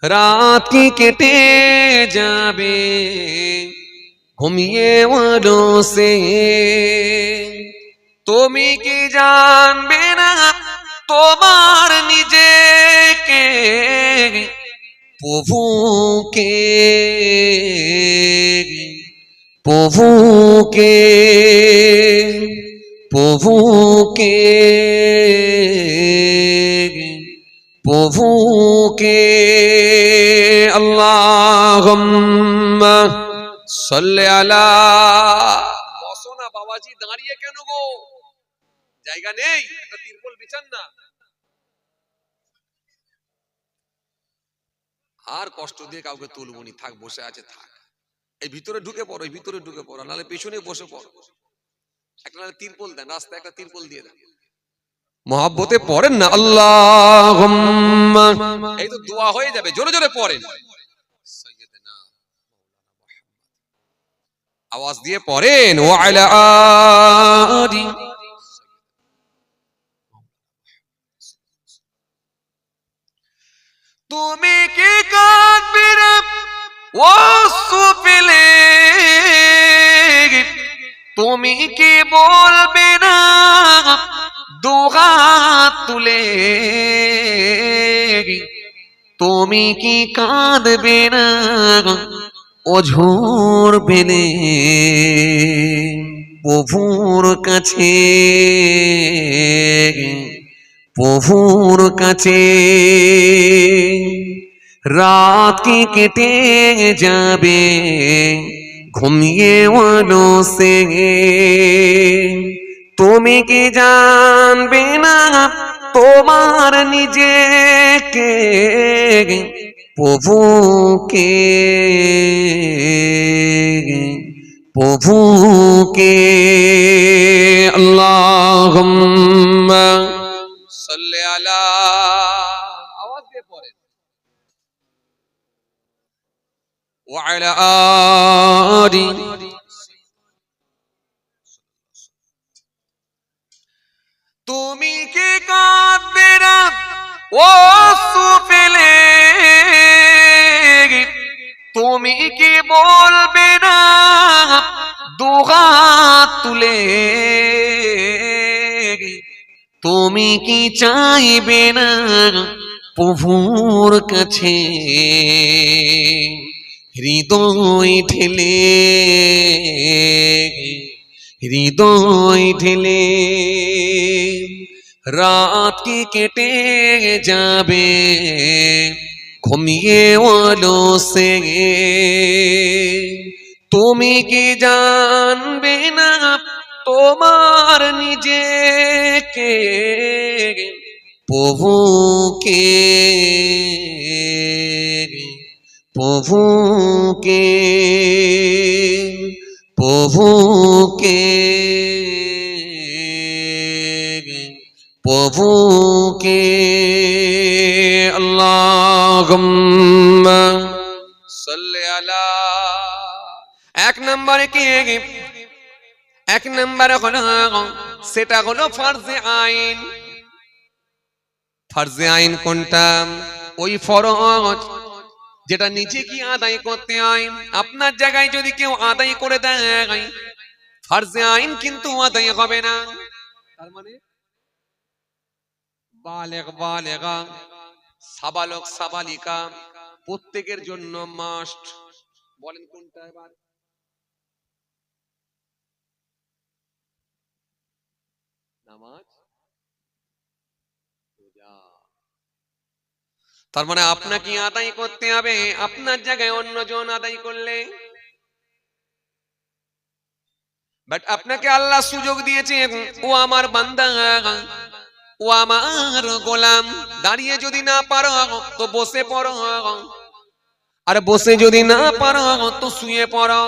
রাত কি কেটে যাবে ঘুমিয়ে वालों से, তুমি কি জানবে না তোমার নিজেকে প্রভুকে, প্রভুকে, প্রভুকে, প্রভুকে। আল্লাহুম্মা সাল্লি আলা। বসো না বাবাজি, দাঁড়িয়ে কেন গো? জায়গা নেই? একটা তিরপল বিছান না। আর কষ্ট দিয়ে কাউকে তুলবনি, থাক, বসে আছে থাক। এই ভিতরে ঢুকে পড়ো, এই ভিতরে ঢুকে পড়ো, নাহলে পেছনে বসে পড়ো। একটা নাহলে তিরপল দেন, রাস্তায় একটা তিরপল দিয়ে দেন। মহব্বতে পড়েন না আল্লাহুম্মা, এই তো দোয়া হয়ে যাবে, জোরে জোরে পড়েন। সাইয়্যিদিনা, আওয়াজ দিয়ে পড়েন। ওয়া আলা আলি। তুমি কি কাঁদবে না ওয়াসফিলে, তুমি কি বলবে না দুহাত তুলে, তুমি কি কাঁদবে না অঝোর বেলে, প্রভুর কাছে, প্রভুর কাছে। রাত কি কেটে যাবে ঘুমিয়ে वालों से, তুমি কি জানবে না তোমার নিজেকে প্রভুকে, প্রভুকে। আল্লাহুম্মা সাল্লি আলা। আওয়াজ দিয়ে পড়েন। ওয়া আলা আলি। তুমি ও সুফিলে তুমি কি বলবে না দুহাত তুলে, তুমি কি চাইবে না প্রভুর কাছে হৃদয় ঢেলে, হৃদয় ঢেলে রাত কি কেটে যাবে ঘুমিয়ে অলসে, তুমি কি জানবে না তোমার নিজেকে প্রভুকে, প্রভুকে, প্রভুকে, প্রভুকে। আল্লাহুম্মা সাল্লি আলা। এক নম্বরে কি, এক নম্বরে হলো সেটা হলো ফরজে আইন। ফরজে আইন কোনটা? ওই ফরজ যেটা নিজে কি আদায় করতে হয়। আপনার জায়গায় যদি কেউ আদায় করে দেয় ফরজে আইন কিন্তু আদায় হবে না। তার মানে বালেগ বালেগা, সাবালক সাবালিকা প্রত্যেকের জন্য মাস্ট। বলেন কোনটা? এবার নামাজ, রোজা। তার মানে আপনাকে আদায় করতে হবে। আপনার জায়গায় অন্যজন আদায় করলে, বাট আপনাকে আল্লাহ সুযোগ দিয়েছেন, ও আমার বান্দা, ও আমার গোলাম, দাঁড়িয়ে যদি না পারো তো বসে পড়ো, আর বসে যদি না পারো তো শুয়ে পড়ো,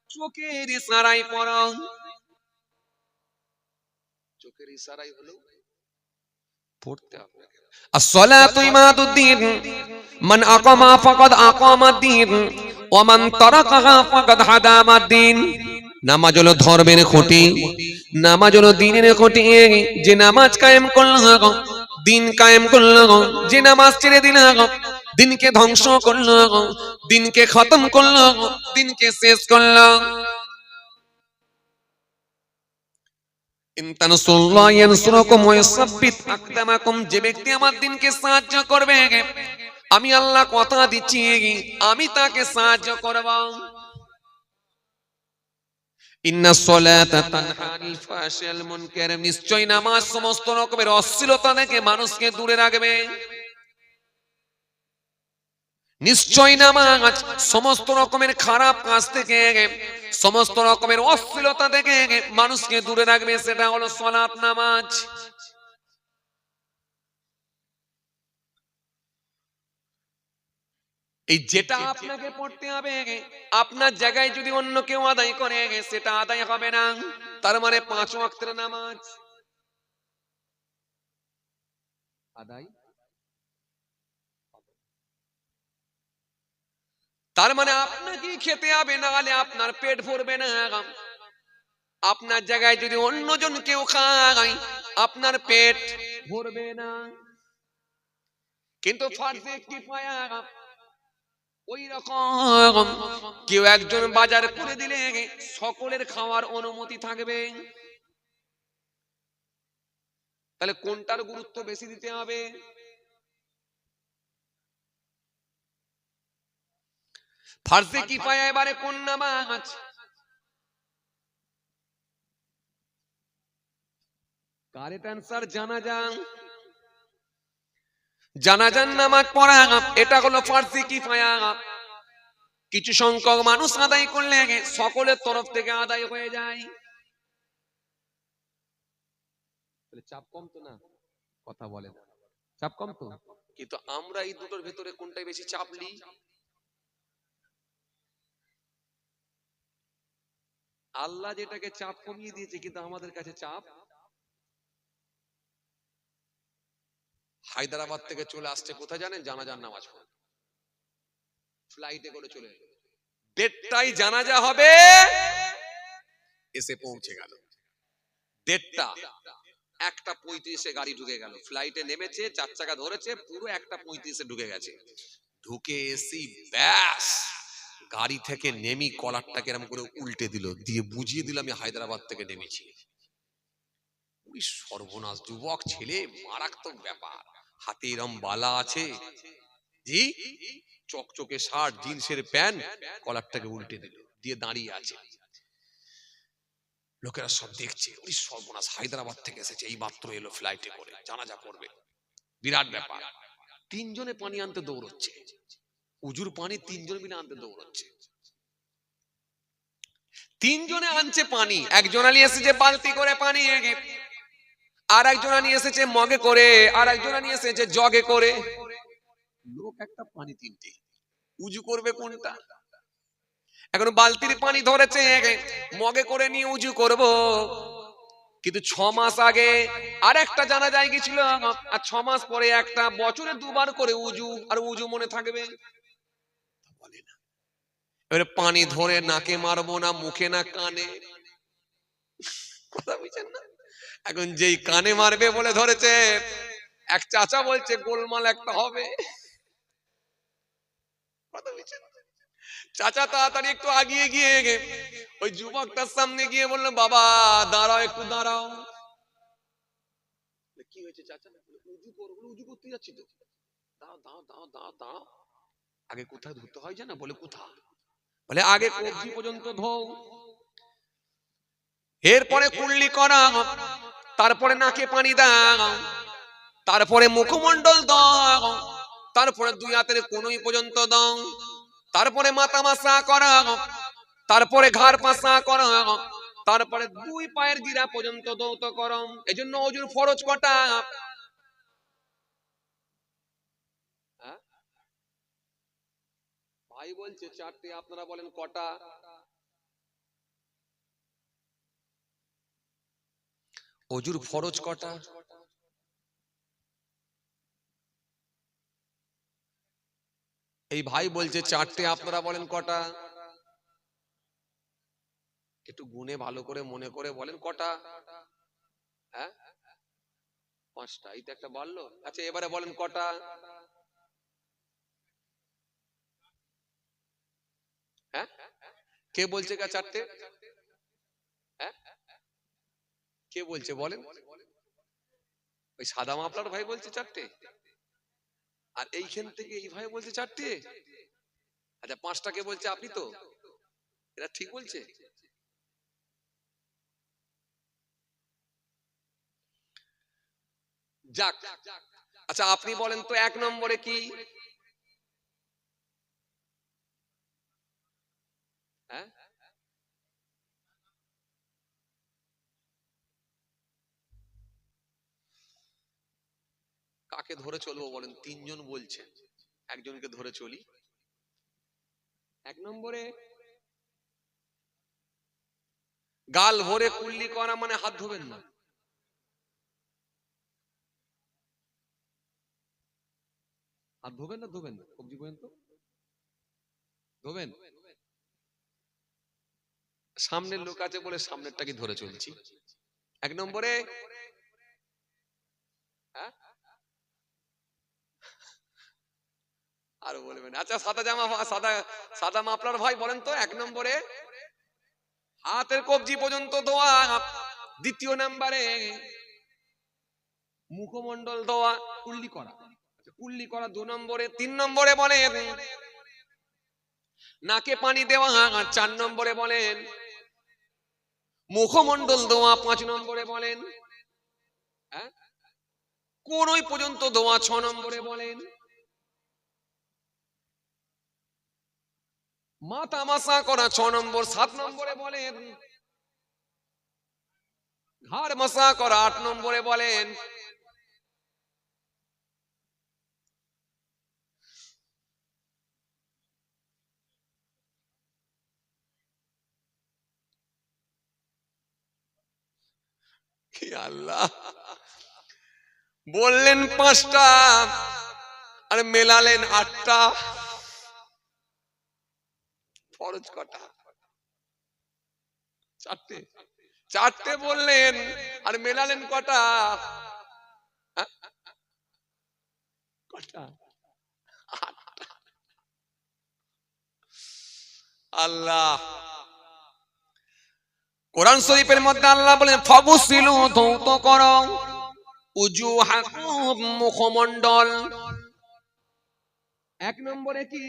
চোখের ইশারায় পড়ো। চোখের ইশারায় হলো পড়তে হবে। আসসালাতু ইমাদুদ্দিন, মান আকামা ফাকাদ আকামাদ্দিন ওয়া মান তারাকাহা ফাকাদ হাদামাদ্দিন। নামাজ হলো ধর্মের খুঁটি, নামাজ হলো দ্বীনের খুঁটি। যে নামাজ কায়েম করলো দিন কায়েম করলো, যে নামাজ ছেড়ে দিল দিনকে ধ্বংস করলো, দিনকে খতম করলো, দিনকে শেষ করলো। যে ব্যক্তি আমার দিনকে সাহায্য করবে আমি আল্লাহ কথা দিচ্ছি আমি তাকে সাহায্য করব। নিশ্চয় নামাজ সমস্ত রকমের অশ্লীলতা থেকে মানুষকে দূরে রাখবে। নিশ্চয় নামাজ সমস্ত রকমের খারাপ কাজ থেকে, সমস্ত রকমের অশ্লীলতা থেকে মানুষকে দূরে রাখবে। সেটা হলো সালাত, নামাজ। এই যেটা আপনাকে পড়তে হবে, আপনার জায়গায় যদি অন্য কেউ আদায় করে সেটা আদায় হবে না। তার মানে 5 ওয়াক্তের নামাজ আদায়, তার মানে আপনাকে খেতে হবে, না হলে আপনার পেট ভরবে না। আপনার জায়গায় যদি অন্যজন কেউ খায় আপনার পেট ভরবে না। কিন্তু ফরজে কিফায়া ওই রকম কেউ একজন বাজার করে দিলে সকলের খাওয়ার অনুমতি থাকবে। তাহলে কোনটার গুরুত্ব বেশি দিতে হবে? ফরজে কিফায়া এবারে কোন নামাজ? কারেক্ট অ্যানসার জানাজা। জানাজার নামাজ পড়া এটা হলো ফরজে কিফায়া। কিছু সংখ্যক মানুষ আদায় করলে সকলের তরফ থেকে আদায় হয়ে যায়। চাপ কম তো না? কথা বলে না, চাপ কম তো? কিন্তু আমরা এই দুটোর ভেতরে কোনটাই বেশি চাপ নিই? আল্লাহ যেটাকে চাপ কমিয়ে দিয়েছে, কিন্তু আমাদের কাছে চাপ। হায়দ্রাবাদ থেকে চলে আসছে কোথায় জানেন? জানাজার নামাজ পড়তে ফ্লাইটে করে চলে এলো, 1:30টায় জানাজা হবে, এসে পৌঁছে গেল 1:30। 1:35 গাড়ি ঢুকে গেল, ফ্লাইটে নেমেছে, 4 চাকা ধরেছে, পুরো 1:35 ঢুকে গেছে। ঢুকে এসি ব্যাস গাড়ি থেকে নেমি কলারটাকে এরকম করে উল্টে দিল, দিয়ে বুঝিয়ে দিল আমি হায়দ্রাবাদ থেকে নেমেছি। ওই সর্বনাশ, যুবক ছেলে, মারাত্মক ব্যাপার। হাতে এরম বালা আছে, জি, চকচকে শার্ট, জিন্সের প্যান্ট, কলারটাকে উল্টে দিল, দিয়ে দাঁড়িয়ে আছে। লোকেরা সব দেখছে, ওই সর্বনাশ, হায়দ্রাবাদ থেকে এসেছে, এই মাত্র এলো ফ্লাইটে করে, জানাজা পড়বে, বিরাট ব্যাপার। 3 জনে পানি আনতে দৌড়চ্ছে, উজুর পানি 3 জন মিলে আনতে দৌড়চ্ছে। 3 জনে আনছে পানি, একজনা নিয়ে এসেছে বালতি করে পানি, আর একজনা নিয়ে এসেছে মগে করে, আর একজনা নিয়ে এসেছে জগে করে। লোক একটা, পানি 3টে, উজু করবে কোনটা? এখন বালতির পানি ধরেছে, মগে করে নিয়ে উজু করব। কিন্তু 6 মাস আগে আর একটা জানাজায় গেছিল, আর 6 মাস পরে একটা, বছরে 2 বার করে উজু, আর উজু মনে থাকবে? বলে না। এবারে পানি ধরে নাকে মারবো না মুখে না কানে, কথা বুঝছেন না? এখন যেই কানে মারবে বলে ধরেছে, এক চাচা বলছে গোলমাল একটা হবে, কথা বুঝছেন? চাচা তাড়াতাড়ি একটু আগিয়ে গিয়ে ওই যুবকটার সামনে গিয়ে বললো, বাবা দাঁড়াও, একটু দাঁড়াও। কি হয়েছে চাচা? উজু করবো, উজু করতে যাচ্ছি তো। দাঁড়াও দাঁড়াও দাঁড়াও দাঁড়াও দাঁড়াও, আগে কোথায় ধুতে হয় জানো? বলে কোথায়? বলে আগে কবজি পর্যন্ত ধোও, এরপরে কুল্লি করা, তারপরে নাকে পানি দাও, তারপরে মুখমণ্ডল দাও, তারপরে 2 হাতের কনুই পর্যন্ত দাও, তারপরে মাথা মাসা করা, তারপরে ঘাড় পাসা করা, তারপরে 2 পায়ের গিরা পর্যন্ত দৌত করো। এজন্য ওজুর ফরজ কটা? ভাই বলছে 4টে, আপনারা বলেন কটা? ওজুর ফরজ কটা? এই ভাই বলছে 4টে, আপনারা বলেন কটা? একটু গুনে ভালো করে মনে করে বলেন কটা? হ্যাঁ, 5টা, এই তো একটা বললো। আচ্ছা এবারে বলেন কটা? হ্যাঁ, কে বলছে 4টে? হ্যাঁ, কে বলছে বলেন? ওই সাদা মাপলার ভাই বলছে 4টে, আর এইখান থেকে এই ভাই বলছে 4টে। আচ্ছা 5টা কে বলছে? আপনি তো। এরা ঠিক বলছে? যাক, আচ্ছা আপনি বলেন তো 1 নম্বরে কি? হ্যাঁ, কাকে ধরে চলবো বলেন? 3 জন বলছেন, একজনকে ধরে চলি। 1 নম্বরে গাল ভরে কুল্লি করা, মানে হাত ধোবেন না। হাত ধোবেন না? ধোবেন না? কবজি পর্যন্ত ধোবেন? সামনের লোক আছে বলে সামনেরটাকে ধরে চলছি। 1 নম্বরে, হ্যাঁ, আরো বলবেন। আচ্ছা সাদা জামা, সাদা সাদা মাপলার ভাই বলেন তো 1 নম্বরে হাতের কবজি পর্যন্ত ধোয়া, 2য় নম্বরে মুখমণ্ডল ধোয়া, কুল্লি করা। কুল্লি করা 2 নম্বরে। 3 নম্বরে বলেন নাকে পানি দেওয়া, 4 নম্বরে বলেন মুখমণ্ডল ধোয়া, 5 নম্বরে বলেন হ্যাঁ কোনই পর্যন্ত ধোয়া, 6 নম্বরে বলেন মাথা মাসা করা, 6 নম্বর। 7 নম্বরে বলেন ঘাড় মাসা করা, 8 নম্বরে বলেন কি আল্লাহ, বললেন 5টা আর মেলালেন 8টা। ফরজ কটা? 4টে। চারটে বললেন আর মেলালেন কটা? হ্যাঁ? কটা? আটটা। আল্লাহ কোরআন শরীফের মধ্যে আল্লাহ বলেন ফাবসিলু, ধৌত করো, উজুহাকুম, মুখমণ্ডল। এক নম্বরে কি?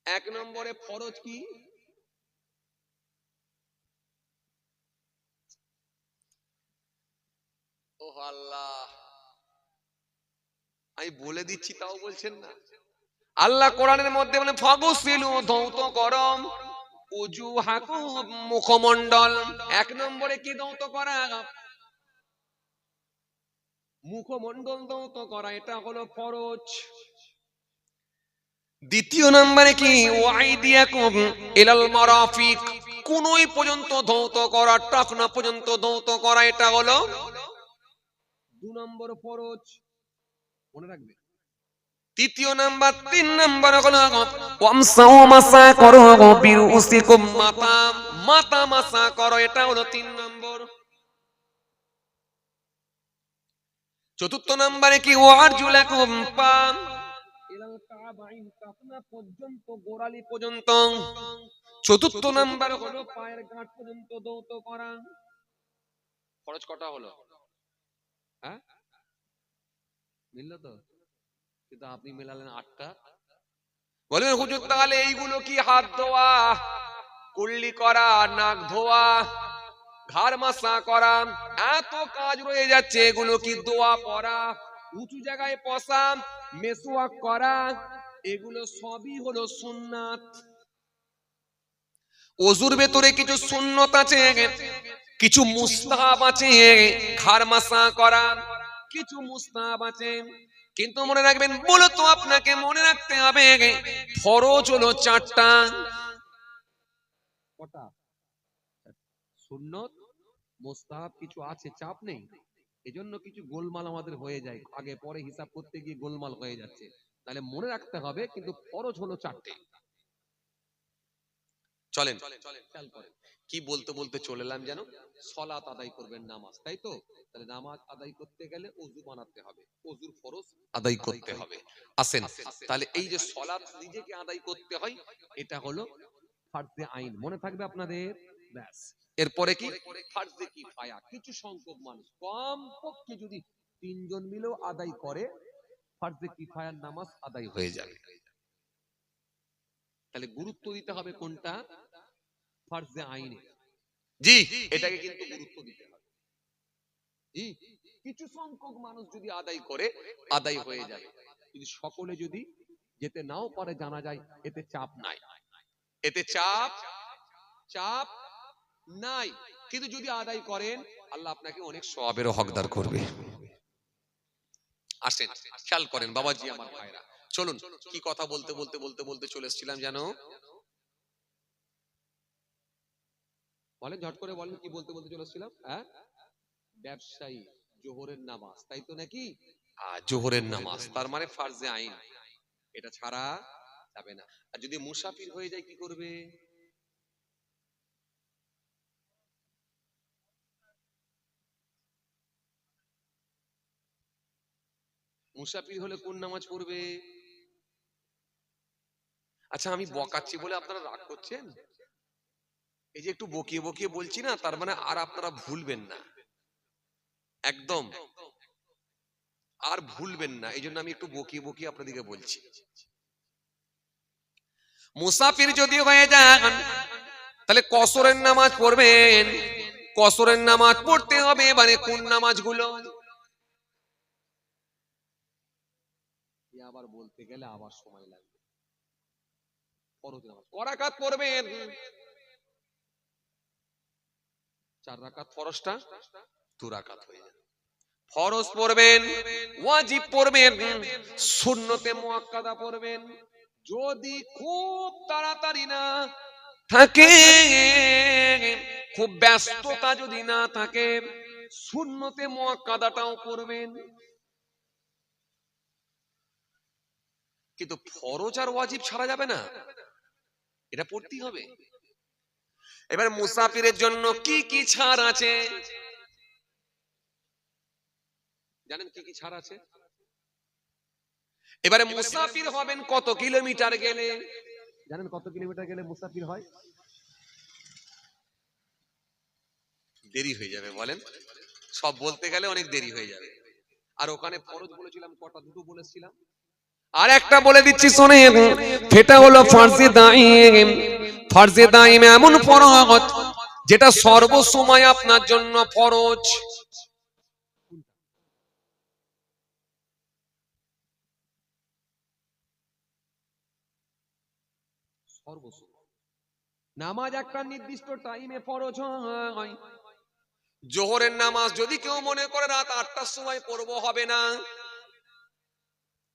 এক নম্বরে ফরজ কি? ও আল্লাহ, আমি বলে দিচ্ছি তাও বলছেন না। আল্লাহ কোরআনের মধ্যে বলেন ফাগসিলু, ধৌত করো, উজুহাকুম, মুখমণ্ডল। এক নম্বরে কি ধৌত করা? মুখমণ্ডল ধৌত করা, এটা হলো ফরজ। দ্বিতীয় নম্বরে কি? ওয়াইদিয়াকুম ইলাল মারাফিক, কোনই পর্যন্ত ধৌত করা, টাকনা পর্যন্ত ধৌত করা, এটা হলো 2 নম্বর ফরজ, মনে রাখবে। তৃতীয় নাম্বার, 3 নাম্বার হলো ওয়ামসাউ, মাসা করো, বিরুসিকুম, মাথা মাথা মাসা করো, এটা হলো 3 নম্বর। চতুর্থ নম্বরে কি? ওয়ারজুলাকুম, পা ইলাল কাবাইন, টাকনা পর্যন্ত, গোড়ালি পর্যন্ত। চতুর্থ নাম্বার হলো পায়ের গাঁট পর্যন্ত ধৌত করা। খরচ কটা হলো? হ্যাঁ, মিলল তো? কিন্তু আপনি মেলালেন 8টা। বলেন হুজুর তাহলে এইগুলো কি? হাত ধোয়া, কুল্লি করা, নাক ধোয়া, ঘাড় মাসা করা, এত কাজ রয়ে যাচ্ছে, এগুলো কি? দোয়া পড়া, উঁচু জায়গায় বসা, মেসওয়াক করা, এগুলো সবই হলো সুন্নাত। ওযুর ভেতরে কিছু সুন্নত আছে, কিছু মুস্তাহাব আছে, ঘাড় মাসা করা, কিছু মুস্তাহাব আছে। কিন্তু মনে রাখবেন, মূলত আপনাকে মনে রাখতে হবে ফরজ হলো 4টা। কটা? সুন্নত, মুস্তাহাব কিছু আছে, চাপ নেই। এজন্য কিছু গোলমাল আমাদের হয়ে যায়, আগে পরে হিসাব করতে গিয়ে গোলমাল হয়ে যাচ্ছে। তাহলে মনে রাখতে হবে, কিন্তু ফরজ হলো 4টে। চলেন খেয়াল করেন, কি বলতে বলতে চলে এলাম যেন। সালাত আদায় করবেন, নামাজ, তাই তো? তাহলে নামাজ আদায় করতে গেলে ওযু বানাতে হবে, ওযুর ফরজ আদায় করতে হবে। আসেন, তাহলে এই যে সালাত নিজেকে আদায় করতে হয়, এটা হলো ফারজে আইন, মনে থাকবে আপনাদের। ব্যাস। এরপরে কি? ফারজে কিফায়া, কিছু সংখ্যক মানুষ, কম পক্ষে যদি 3 জন মিলেও আদায় করে, ফারজে কিফায়ার নামাজ আদায় হয়ে যাবে। তাহলে গুরুত্ব দিতে হবে কোনটা? ফারজে আইনে। জি, এটাকে কিন্তু গুরুত্ব দিতে হবে। জি, কিছু সংখ্যক মানুষ যদি আদায় করে, আদায় হয়ে যাবে। যদি সকলে যদি যেতে নাও পারে, জানা যায়, এতে চাপ নাই, এতে চাপ চাপ নাই। কিন্তু যদি আদায় করেন, আল্লাহ আপনাকে অনেক সওয়াবেরও হকদার করবে। আসেন খেয়াল করেন বাবাজি, আমার ভাইরা, চলুন, কি কথা বলতে বলতে বলতে বলতে চলে এসেছিলাম জানো? বলেন, ঝট করে বলেন, কি বলতে বলতে চলে এসেছিলাম? হ্যাঁ, ব্যবসায়ী, জোহরের নামাজ, তাই তো নাকি? জোহরের নামাজ তার মানে ফারজে আইন, এটা ছাড়া যাবে না। আর যদি মুসাফির হয়ে যায়, কি করবে? মুসাফির হলে কোন নামাজ পড়বে? আচ্ছা, আমি বকাচ্ছি বলে আপনারা রাগ করছেন? এই যে একটু বকিয়ে বকিয়ে বলছি না, তার মানে আর আপনারা ভুলবেন না, একদম আর ভুলবেন না। এই জন্য আমি একটু বকিয়ে বকিয়ে আপনাদেরকে বলছি। মুসাফির যদি হয়ে যান, তাহলে কসরের নামাজ পড়বেন। কসরের নামাজ পড়তে হবে, মানে কোন নামাজগুলো? আবার বলতে গেলে আবার সময় লাগবে। ফরজ নামাজ ক রাকাত পড়বেন? 4 রাকাত, ফরজটা 2 রাকাত হয়ে যাবে। ফরজ পড়বেন, ওয়াজিব পড়বেন, সুন্নতে মুআক্কাদা পড়বেন। যদি খুব তাড়াতাড়ি না থাকে, খুব ব্যস্ততা যদি না থাকে, সুন্নতে মুআক্কাদাটাও পড়বেন। কিন্তু ফরজ আর ওয়াজিব ছাড়া যাবে না। এটা পড়তেই হবে। এবার মুসাফিরের জন্য কি কি ছাড় আছে জানেন? কি কি ছাড় আছে? এবারে মুসাফির হবেন কত কিলোমিটার গেলে জানেন? কত কিলোমিটার গেলে মুসাফির হয়? দেরি হয়ে যাবে বলেন, সব বলতে গেলে অনেক দেরি হয়ে যাবে। আর ওখানে ফরজ বলেছিলাম কটা? দুটো বলেছিলাম। আর একটা বলে দিচ্ছি শোনেন, সেটা হলো ফারজে দাইম। ফারজে দাইম এমন ফরজ যেটা সর্বসময় আপনার জন্য ফরজ। সর্বসময় নামাজ একটা নির্দিষ্ট টাইমে ফরজ হয়। জোহরের নামাজ যদি কেউ মনে করে রাত 8টার সময় পড়বো, হবে না।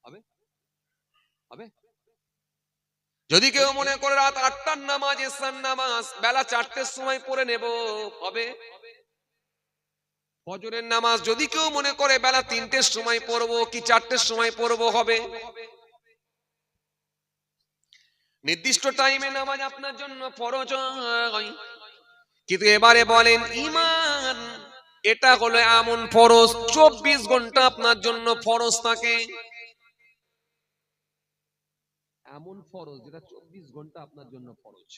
হবে? হবে? যদি কেউ মনে করে রাত 8টার নামাজ, ইশার নামাজ বেলা 4টের সময় পড়ে নেব, হবে? ফজরের নামাজ যদি কেউ মনে করে বেলা 3টের সময় পড়বো কি 4টের সময় পড়বো, হবে? নির্দিষ্ট টাইমে নামাজ আপনার জন্য ফরজ হয়। কিন্তু এবারে বলেন ঈমান, এটা হলো এমন ফরজ 24 ঘন্টা আপনার জন্য ফরজ থাকে। এমন ফরজ যেটা 24 ঘন্টা আপনার জন্য ফরজ।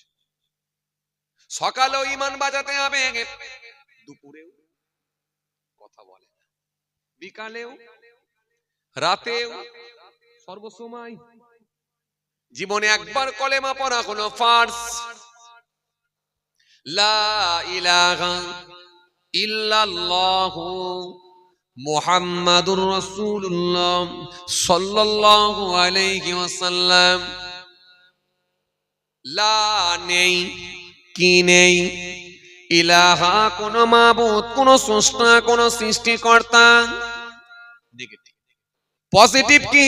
সকালেও ঈমান বাজাতে হবে, দুপুরেও কথা বলে, বিকালেও, রাতেও, সর্বসময়। জীবনে একবার কলেমা পড়া হলো ফার্জ, লা ইলাহা ইল্লাল্লাহু মুহাম্মাদুর রাসূলুল্লাহ সাল্লাল্লাহু আলাইহি ওয়াসাল্লাম। লা নেই, কি নেই, ইলাহা কোন মাবুদ, কোন স্রষ্টা, কোন সৃষ্টিকর্তা। নেগেটিভ। পজিটিভ কি?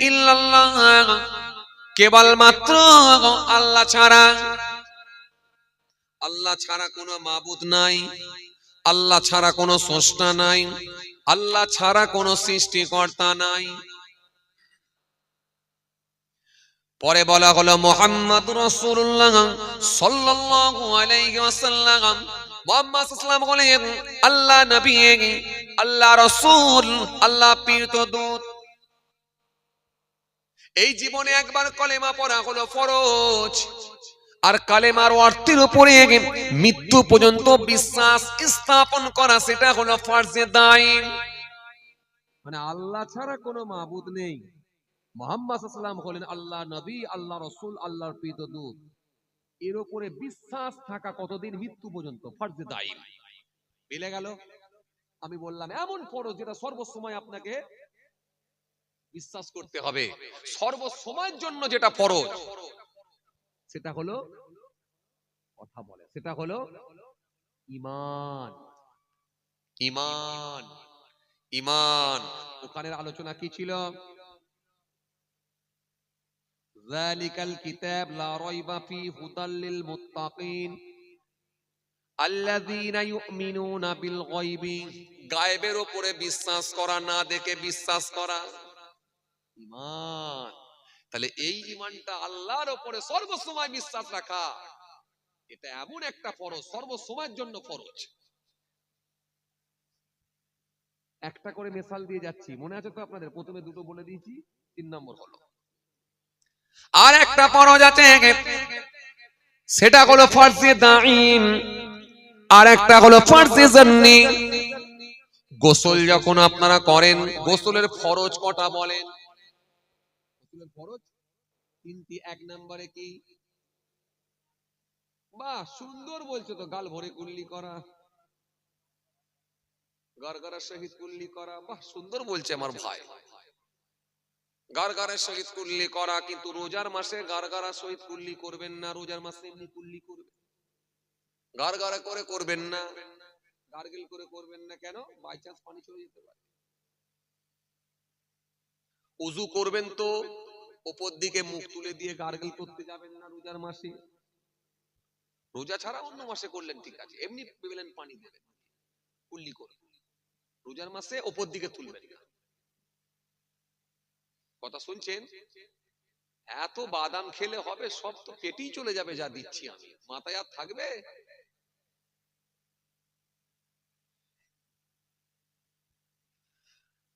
ইল্লাল্লাহ, কেবলমাত্র আল্লাহ ছাড়া। আল্লাহ ছাড়া কোনো মাবুদ নাই, আল্লাহ ছাড়া কোনো স্রষ্টা নাই, আল্লাহ ছাড়া কোনো সৃষ্টিকর্তা নাই। পরে বলা হলো মুহাম্মাদুর রাসূলুল্লাহ সাল্লাল্লাহু আলাইহি ওয়াসাল্লাম। মুহাম্মদ সাল্লাল্লাহু আলাইহি ওয়াসাল্লাম বলেন আল্লাহ নবী, আল্লাহ রাসূল, আল্লাহ প্রেরিত দূত। এই জীবনে একবার কলেমা পড়া হলো ফরজ। আর কালেমার অর্থের উপরে মৃত্যু পর্যন্ত বিশ্বাস স্থাপন করা, সেটা হলো ফারজে দাইম। মানে আল্লাহ ছাড়া কোনো মাবুদ নেই, মুহাম্মদ সাল্লাল্লাহু আলাইহি ওয়াসাল্লাম হলেন আল্লাহ নবী, আল্লাহ রাসূল, আল্লাহর প্রেরিত দূত। এর উপরে বিশ্বাস থাকা কতদিন? মৃত্যু পর্যন্ত, ফারজে দাইম। মিলে গেল? আমি বললাম এমন ফরজ যেটা সর্বসময় আপনাকে বিশ্বাস করতে হবে, সর্বসময়ের জন্য যেটা ফরজ, সেটা হলো কথা বলে, সেটা হলো ঈমান। ঈমান, ঈমান। ওখানের আলোচনা কি ছিল? যালিকাল কিতাব লা রাইবা ফি হুদাল লিল মুত্তাকিন আল্লাযীনা ইউমিনুনা বিল গায়বি। গায়েবের উপরে বিশ্বাস করা, না দেখে বিশ্বাস করা, ঈমান। তাহলে এই ঈমানটা আল্লাহর উপরে সর্বসময় বিশ্বাস রাখা, এটা এমন একটা ফরজ, সর্বসময়ের জন্য ফরজ। একটা করে মিসাল দিয়ে যাচ্ছি, মনে আছে তো আপনাদের? প্রথমে দুটো বলে দিয়েছি, 3 নম্বর হলো আর একটা ফরজ আছে, সেটা হলো ফারজে দাইম, আর একটা হলো ফারজে জান্নি। গোসল যখন আপনারা করেন, গোসলের ফরজ কটা বলেন? গোসলের ফরজ 3টি। 1 নম্বরে কি? বাহ, সুন্দর বলছো তো, গাল ভরে কুল্লি করা, গরগরার সহিত কুল্লি করা। বাহ, সুন্দর বলছে আমার ভাই, গারগারের সহিত কুল্লি করা। কিন্তু রোজার মাসে গারগারার সহিত কুল্লি করবেন না, রোজার মাসে এমনি কুল্লি করবেন, গারগারা করে করবেন না, গার্গেল করে করবেন না। কেন? বাই চান্স পানি চলে যেতে পারে। ওযু করবেন তো উপর দিকে মুখ তুলে দিয়ে গার্গেল করতে যাবেন না রোজার মাসে। রোজা ছাড়া অন্য মাসে করলেন ঠিক আছে, এমনি পেলেন পানি দেবেন, কুল্লি করবেন। রোজার মাসে উপর দিকে তুলবেন না। কথা শুনছেন? এত বাদাম খেলে হবে? সব তো পেটেই চলে যাবে যা দিচ্ছি আমি, মাথায় আর থাকবে?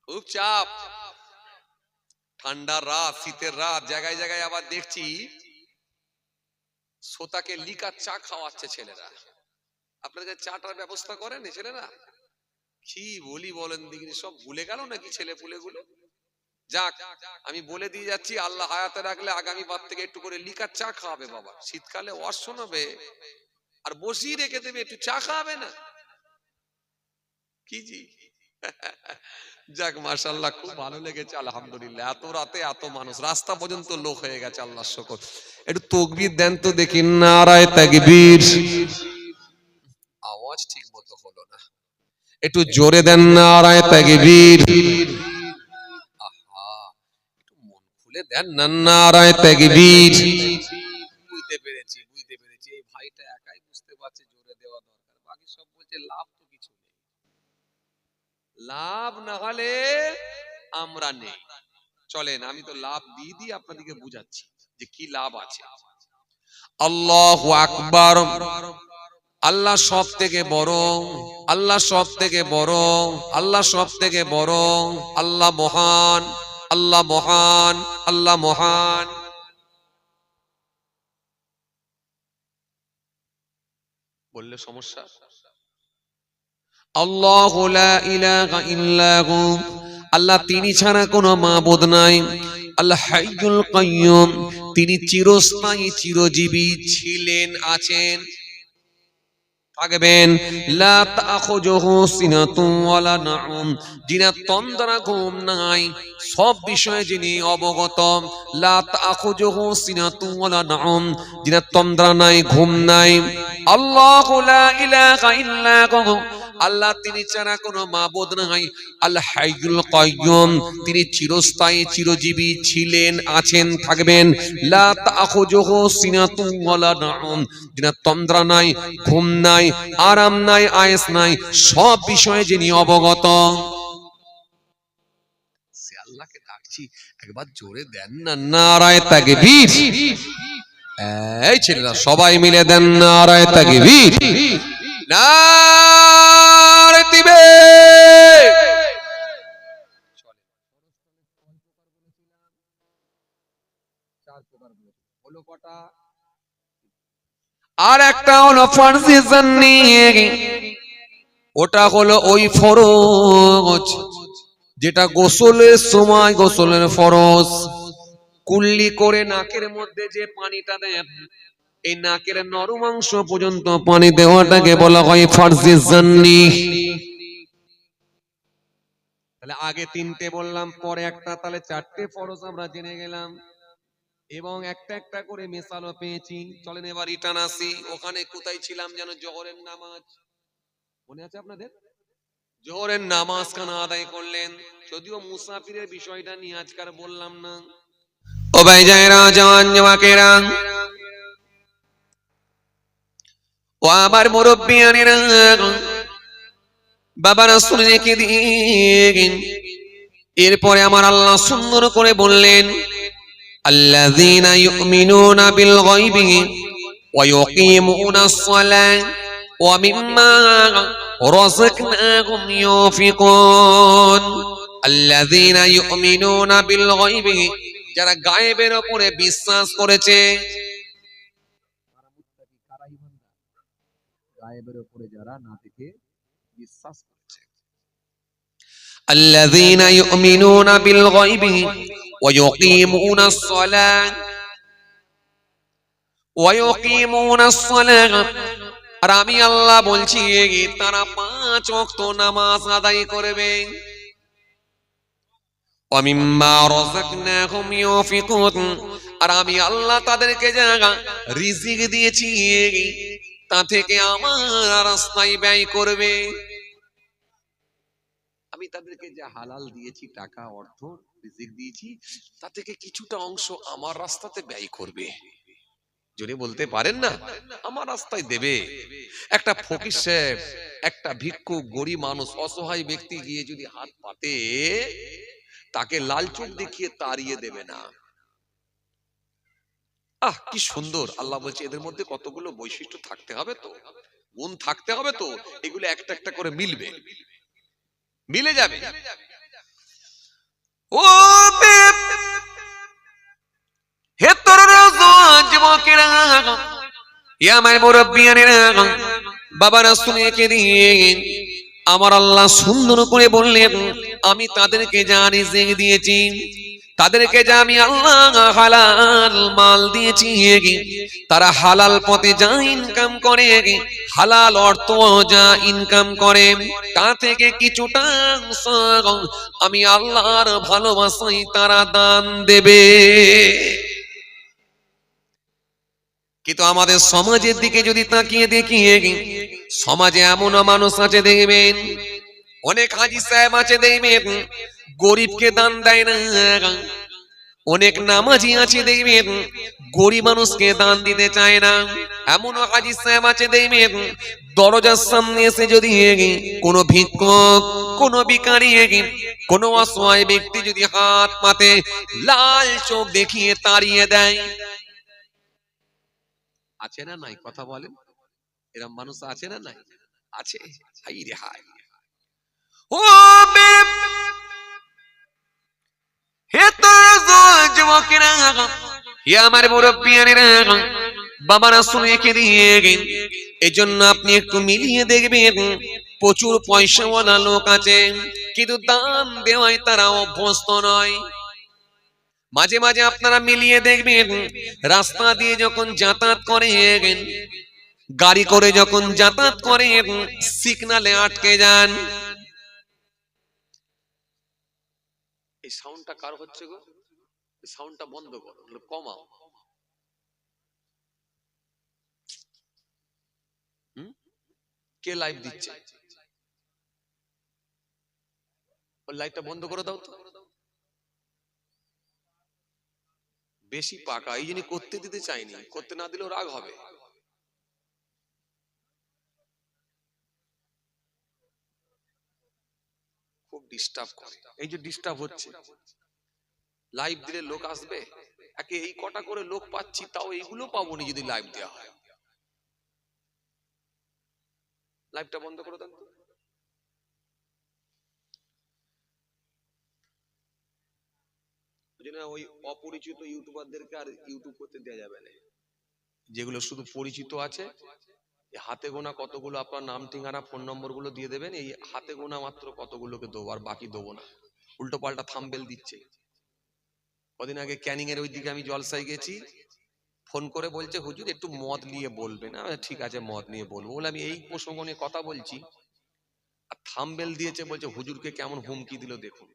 খুব চাপ, ঠান্ডার রাত, শীতের রাত, জায়গায় জায়গায় আবার দেখছি শ্রোতাকে লিকার চা খাওয়াচ্ছে ছেলেরা। আপনাদের চাটার ব্যবস্থা করেন ছেলেরা? কি বলি বলেন দেখিনি, সব ভুলে গেল নাকি ছেলে পুলে গুলো? যাক, আমি বলে দিয়ে যাচ্ছি, আল্লাহ হায়াতে রাখলে আগামী বার থেকে একটু করে লিকার চা খাওয়াবে বাবা। শীতকালে ওয়াজ শোনাবে আর বসিয়ে রেখে দেবে, একটু চা খাওয়াবে না? কি জি? যাক মাশাআল্লাহ, খুব ভালো লেগেছে আলহামদুলিল্লাহ। এত রাতে এত মানুষ, রাস্তা পর্যন্ত লোক হয়ে গেছে, আল্লাহর শুকর। একটু তাকবীর দেন তো দেখি, নারায়ে তাকবীর। আওয়াজ ঠিক মতো হলো না, একটু জোরে দেন, নারায়ে তাকবীর। আহা, একটু মন খুলে দেন না, নারায়ে তাকবীর। বুঝতে পেরেছি, বুঝতে পেরেছি, এই ভাইটা একাই বুঝতে পারছে জোরে দেওয়া দরকার, বাকি সব বলছে লাভ তো কিছু নেই। লাভ না হলে আমরা নেই। চলেন আমি তো লাভ দিয়ে দিয়ে আপনাদেরকে বুঝাচ্ছি যে কি লাভ আছে। আল্লাহু আকবার। আল্লাহ সব থেকে বড়, আল্লাহ সব থেকে বড়, আল্লাহ সব থেকে বড়, আল্লাহ মহান, আল্লাহ মহান, আল্লাহ মহান। বললে সমস্যা? আল্লাহু লা ইলাহা ইল্লা হু, আল্লাহ তিনি ছাড়া কোনো মাবুদ নাই। আল্লাহ হাইয়ুল কাইয়ুম, তিনি চিরস্থায়ী চিরজীবী ছিলেন, আছেন, থাকবেন। লা তাখুযুহু সিনাতুন ওয়ালা নাউম, যিনার তন্দ্রা ঘুম নাই, সব বিষয়ে যিনি অবগত। লা তাখুযুহু সিনাতুন ওয়ালা নাউম, যিনার তন্দ্রা নাই, ঘুম নাই। আল্লাহু লা ইলাহা ইল্লা হু, আল্লাহ তিনি ছাড়া কোনো মাবুদ নাই। আল হাইয়ুল কাইয়ুম, তিনি চিরস্থায়ী চিরজীবী ছিলেন, আছেন, থাকবেন। লা তাখুযুহু সিনাতুন ওয়ালা নাউম, যিনার তন্দ্রা নাই, ঘুম নাই, আরাম নাই, আয়েস নাই, সব বিষয়ে যিনি অবগত। সে আল্লাহকে ডাকছি, একবার জোরে দেন না, নারায়ে তাকবীর। এই ছেলেরা সবাই মিলে দেন, নারায়ে তাকবীর, নারে দিবে। আর একটা হলো ফরজে জান্নি, ওটা হলো ওই ফরজ যেটা গোসলের সময়, গোসলের ফরজ। কুল্লি করে নাকের মধ্যে যে পানিটা দেন, এই নাকের নরম অংশ পর্যন্ত পানি দেওয়াটাকে বলা হয় ফরজে জান্নি। তাহলে আগে তিনটে বললাম, পরে একটা, তাহলে চারটে ফরজ আমরা জেনে গেলাম এবং একটা একটা করে মেসালও পেয়েছি। চলেন এবার রিটার্ন আসি। ওখানে কোথায় ছিলাম যেন? জোহরের নামাজ মনে আছে আপনাদের? জোহরের নামাজ খানা আদায় করলেন, যদিও মুসাফিরের বিষয়টা নিয়ে আজকাল বললাম না। ও ভাই জানেরা, জওয়ান জওয়াকেরা, ও আমার মুরব্বিয়ানেরা, বাবারা শুনে রেখে দিন। এরপরে আমার আল্লাহ সুন্দর করে বললেন, আল্লাযীনা ইউমিনুনা বিল গায়বি ওয়া ইউকিমুনাস সালাহ ওয়া মিম্মা রাযাকনাহুম ইউনফিকুন। আল্লাযীনা ইউমিনুনা বিল গায়বি, যারা গায়েবের উপরে বিশ্বাস করেছে। গায়েবের উপরে যারা না দেখে বিশ্বাস করেছে। আল্লাযীনা ইউমিনুনা বিল গায়বি ওয়া ইউকিমুনাস সালাহ ওয়া ইউকিমুনাস সালাহ, আর আমি আল্লাহ বলছি তারা 5 ওয়াক্ত নামাজ আদায় করবে। ওয়া মিম্মা রাযাকনাহুম ইউনফিকুন, আর আমি আল্লাহ তাদেরকে যা রিজিক দিয়েছি তা থেকে আমার রাস্তায় ব্যয় করবে। আমি তাদেরকে যা হালাল দিয়েছি, টাকা, অর্থ, রিজিক দিয়েছি, তা থেকে কিছুটা অংশ আমার রাস্তাতে ব্যয় করবে। যদি বলতে পারেন না, আমার রাস্তায় দেবে। একটা ফকির সাহেব, একটা ভিক্ষুক, গরিব মানুষ, অসহায় ব্যক্তি গিয়ে যদি হাত পাতে, তাকে লাল চোখ দেখিয়ে তাড়িয়ে দেবে না। আহ কি সুন্দর! আল্লাহ বলছে এদের মধ্যে কতগুলো বৈশিষ্ট্য থাকতে হবে তো, গুণ থাকতে হবে তো, এগুলো একটা একটা করে মিলবে, মিলে যাবে। ও হে তরুণ যুবকেরা, হে আমার মুরব্বিয়ানেরা, বাবারা শুনে কে দিন, আমার আল্লাহ সুন্দর করে বললেন আমি তাদেরকে যা রিজিক দিয়েছি, তাদেরকে যা আমি আল্লাহ হালাল মাল দিয়েছি, তারা হালাল পথে যা ইনকাম করে, হালাল অর্থ যা ইনকাম করে, তা থেকে কিছুটা আমি আল্লাহর ভালোবাসায় তারা দান দেবে। কিন্তু আমাদের সমাজের দিকে যদি তাকিয়ে দেখি, সমাজে এমন মানুষ আছে দেখবেন, অনেক হাজি সাহেব আছে দেখবেন গরিবকে দান দেয় না, অনেক নামাজি আছে দেখবেন গরিব মানুষকে দান দিতে চায় না, এমন হাজি সাহেব আছে দেখবেন দরজার সামনে এসে যদি কোনো ভিক্ষুক, কোনো ভিখারি, কোনো অসহায় ব্যক্তি যদি হাত পাতে লাল চোখ দেখিয়ে তাড়িয়ে দেয়। আছে না নাই? কথা বলেন, এরকম মানুষ আছে না নাই? আছে। হাই রে হাই। ও হে তো যুবকেরা, হে আমার মুরব্বিয়ানেরা, বাবারা শুনে কে দিয়ে, এই জন্য আপনি একটু মিলিয়ে দেখবেন প্রচুর পয়সাওয়ালা লোক আছে কিন্তু দান দেওয়ায় তারা অভ্যস্ত নয়। মাঝে মাঝে আপনারা মিলিয়ে দেখবেন রাস্তা দিয়ে যখন যাতায়াত করেন, গাড়ি করে যখন যাতায়াত করেন, সিগনালে আটকে যান। এই সাউন্ডটা কার হচ্ছে গো? এই সাউন্ডটা বন্ধ করো, কমাও। কে লাইভ দিচ্ছে? ওই লাইটটা বন্ধ করে দাও তো। বেশি পাকা, এই জন্য করতে দিতে চাইনি, করতে না দিলেও রাগ হবে। খুব ডিস্টার্ব করে, এই যে ডিস্টার্ব হচ্ছে। লাইভ দিলে লোক আসবে, একে এই কটা করে লোক পাচ্ছি, তাও এইগুলো পাবো না যদি লাইভ দেওয়া হয়। লাইভটা বন্ধ করে দেন তো। ওই অপরিচিত ইউটিউবারদেরকে আর ইউটিউব করতে দেওয়া যাবে না। যেগুলো শুধু পরিচিত আছে, হাতে গোনা কতগুলো আপনার নাম ঠিকানা ফোন নম্বর গুলো দিয়ে দেবেন, এই হাতে গোনা মাত্র কতগুলোকে দেবো, আর বাকি দেবো না। উল্টো পাল্টা থাম্বনেল দিচ্ছে। কদিন আগে ক্যানিং এর ওইদিকে আমি জলসায় গেছি, ফোন করে বলছে হুজুর একটু মদ নিয়ে বলবেন। ঠিক আছে মদ নিয়ে বলবো। বলে আমি এই প্রসঙ্গ নিয়ে কথা বলছি, আর থাম্বনেল দিয়েছে বলছে হুজুরকে কেমন হুমকি দিল দেখুন,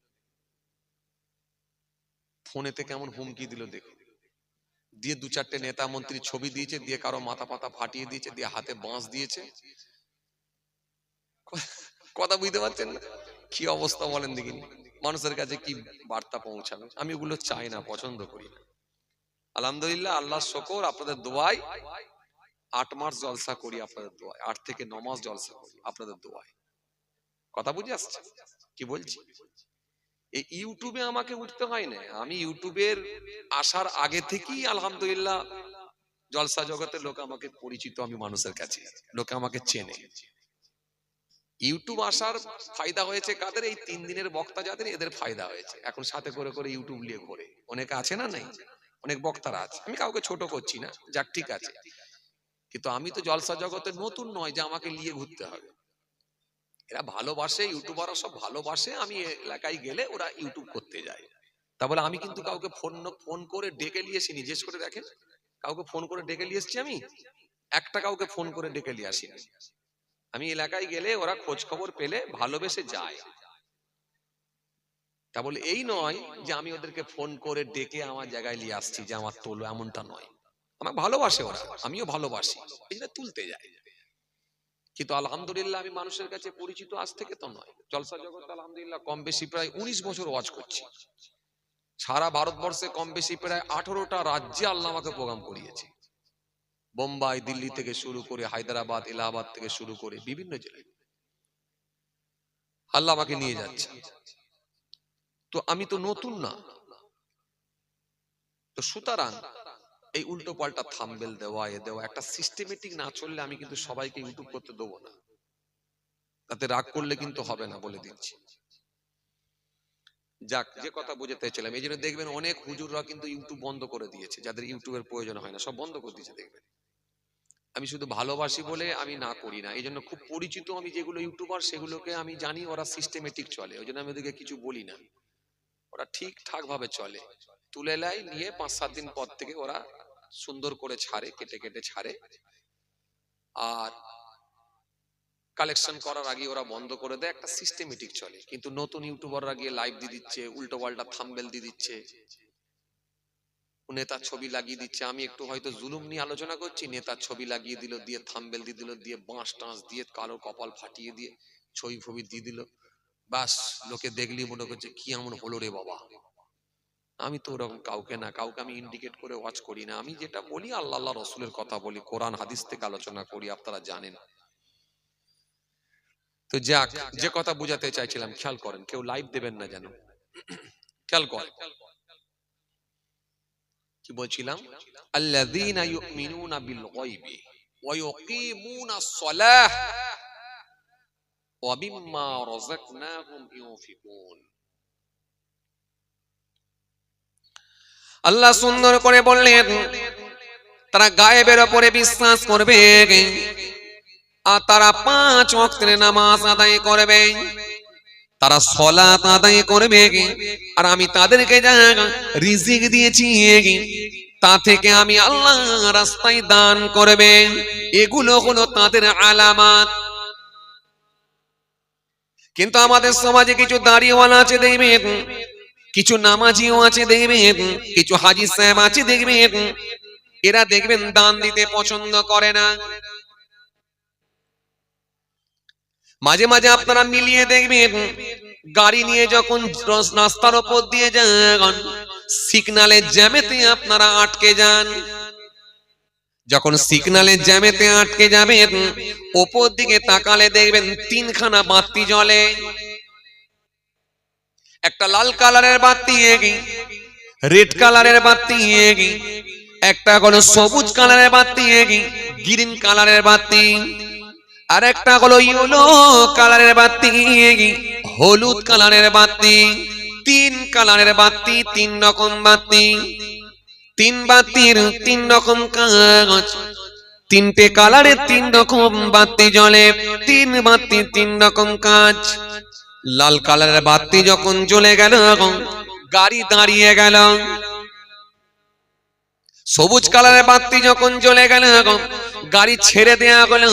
ফোনেতে কেমন হুমকি দিল দেখুন। দিয়ে দু চারটে নেতা মন্ত্রী ছবি দিয়েছে, দিয়ে কারো মাথা পাতা ফাটিয়ে দিয়েছে, দিয়ে হাতে বাঁশ দিয়েছে। কথা বুঝতে পারছেন না? কি অবস্থা বলেন দেখিনি, মানুষের কাছে কি বার্তা পৌঁছাবে? আমি ওগুলো চাই না, পছন্দ করি না। আলহামদুলিল্লাহ, আল্লাহ শুকর, আপনাদের দোয়ায় 8 মাস জলসা করি, আপনাদের দোয়ায় 8 থেকে 9 মাস জলসা করি আপনাদের দোয়ায়। কথা বুঝে আসছে কি বলছি? এই ইউটিউবে আমাকে উঠতে হয় না, আমি ইউটিউবের আসার আগে থেকেই আলহামদুলিল্লাহ জলসা জগতের লোক আমাকে পরিচিত, আমি মানুষের কাছে লোকে আমাকে চেনে। ইউটিউব আসার ফায়দা হয়েছে কাদের? এই 3 দিনের বক্তা যাদের, এদের ফায়দা হয়েছে। এখন সাথে করে করে ইউটিউব নিয়ে ঘোরে, অনেকে আছে না নাই? অনেক বক্তারা আছে, আমি কাউকে ছোট করছি না, যাক ঠিক আছে। কিন্তু আমি তো জলসা জগতের নতুন নয় যে আমাকে নিয়ে ঘুরতে হবে। এরা ভালোবাসে, ইউটিউবাররা সব ভালোবাসে, আমি এলাকায় গেলে ওরা ইউটিউব করতে যায়। তা বলে আমি কিন্তু কাউকে ফোন করে ডেকে নিয়ে আসিনি, জিজ্ঞেস করে দেখেন কাউকে ফোন করে ডেকে নিয়ে এসছি আমি? একটা কাউকে ফোন করে ডেকে নিয়ে আসিনি। আমি এলাকায় গেলে ওরা খোঁজ খবর পেলে ভালোবেসে যায়। তা বলে এই নয় যে আমি ওদেরকে ফোন করে ডেকে আমার জায়গায় নিয়ে আসছি যে আমার তোলো, এমনটা নয়। আমার ভালোবাসে ওরা, আমিও ভালোবাসি, এই জন্য তুলতে যায়। কিন্তু আলহামদুলিল্লাহ আমি মানুষের কাছে পরিচিত আজ থেকে তো নয়। জলসা জগৎ আলহামদুলিল্লাহ কম বেশি প্রায় 19 বছর ওয়াজ করছি। সারা ভারতবর্ষে কম বেশি প্রায় 18টা রাজ্যে আল্লাহ আমাকে প্রোগ্রাম করিয়েছে। বোম্বাই, দিল্লি থেকে শুরু করে হায়দ্রাবাদ, এলাহাবাদ থেকে শুরু করে বিভিন্ন জেলায় আল্লাহ আমাকে নিয়ে যাচ্ছে। তো আমি তো নতুন না, তো সুতরাং এই উল্টো পাল্টা থাম্বনেল দেওয়া, এ দেওয়া, একটা সিস্টেমেটিক না চললে আমি কিন্তু সবাইকে ইউটিউব করতে দেবো না। তাতে রাগ করলে কিন্তু হবে না, বলে দিচ্ছি। যাক, যে কথা বুঝাতে চাইছিলাম, এই জন্য দেখবেন অনেক হুজুররা কিন্তু ইউটিউব বন্ধ করে দিয়েছে, যাদের ইউটিউবের প্রয়োজন হয় না, সব বন্ধ করে দিয়েছে দেখবেন। আমি শুধু ভালোবাসি বলে আমি না করি না, এই জন্য খুব পরিচিত আমি যেগুলো ইউটিউবার সেগুলোকে আমি জানি ওরা সিস্টেমেটিক চলে, ওই জন্য আমি ওদেরকে কিছু বলি না। ওরা ঠিকঠাক ভাবে চলে, তুলে নেয়, নিয়ে 5-7 দিন পর থেকে ওরা সুন্দর করে ছাড়ে, কেটে কেটে ছাড়ে, আর কালেকশন করার আগে ওরা বন্ধ করে দেয়, একটা সিস্টেমেটিক চলে। কিন্তু নতুন ইউটিউবাররা গিয়ে লাইভ দিয়ে দিচ্ছে, উল্টো পাল্টা থাম্বনেল দিয়ে দিচ্ছে, নেতার ছবি লাগিয়ে দিচ্ছে। আমি একটু হয়তো জুলুম নিয়ে আলোচনা করছি, নেতার ছবি লাগিয়ে দিল, দিয়ে থাম্বনেল দিয়ে দিল, দিয়ে বাঁশ টাঁশ দিয়ে কালো কপাল ফাটিয়ে দিয়ে ছবি ফবি দিয়ে দিল, বাস লোকে দেখলি মনে করছে কি এমন হলো রে বাবা। আমি তো ওরকম কাউকে না, কাউকে আমি ইন্ডিকেট করে ওয়াচ করি না। আমি যেটা বলি আল্লাহ আল্লাহ রসুলের কথা বলি, কোরআন হাদিস থেকে আলোচনা করি, আপনারা জানেন। তো যাক, যে কথা বুঝাতে চাইছিলাম, খেয়াল করেন, কেউ লাইভ দেবেন না যেন, খেয়াল করেন কি বলছিলাম। আল্লাযীনা ইউমিনুনা বিল গায়বি ওয়া ইউকিমুনাস সালাহ ওয়া মিম্মা রাযাকনাহুম ইউনফিকুন। আল্লাহ সুন্দর করে বললেন, তারা গায়েবের উপরে বিশ্বাস করবে আর তারা 5 ওয়াক্তের নামাজ আদায় করবে, তারা সালাত আদায় করবে, আর আমি তাদেরকে যা রিজিক দিয়েছি তা থেকে আমি আল্লাহ রাস্তায় দান করবে। এগুলো হলো তাদের আলামত। কিন্তু আমাদের সমাজে কিছু দাড়িওয়ালা আছে দেখবেন, কিছু নামাজিও আছে দেখবেন, কিছু হাজী সাহেব আছে দেখবেন, এরা দেখবেন দান দিতে পছন্দ করে না। মাঝে মাঝে আপনারা মিলিয়ে দেখবেন, গাড়ি নিয়ে যখন রাস্তার উপর দিয়ে যান, সিগন্যালের জ্যামেতে আপনারা আটকে যান। যখন সিগন্যালের জ্যামেতে আটকে যাবেন, উপর দিকে তাকালে দেখবেন 3খানা বাতি জ্বলে। একটা লাল কালারের বাতি, রেড কালারের বাতি, একটা হলো সবুজ কালারের বাতি, গ্রিন কালারের বাতি, আর একটা হলো ইয়েলো কালারের বাতি, হলুদ কালারের বাতি। 3 কালারের বাতি, 3 রকম বাতি, 3 বাতির 3 রকম কাজ, 3টে কালারে 3 রকম বাতি জ্বলে, 3 বাতি 3 রকম কাজ। লাল কালারের বাতি যখন জ্বলে গেল, গাড়ি দাঁড়িয়ে গেল। সবুজ কালারের বাতি যখন জ্বলে গেল, গাড়ি ছেড়ে দেয়া গেল।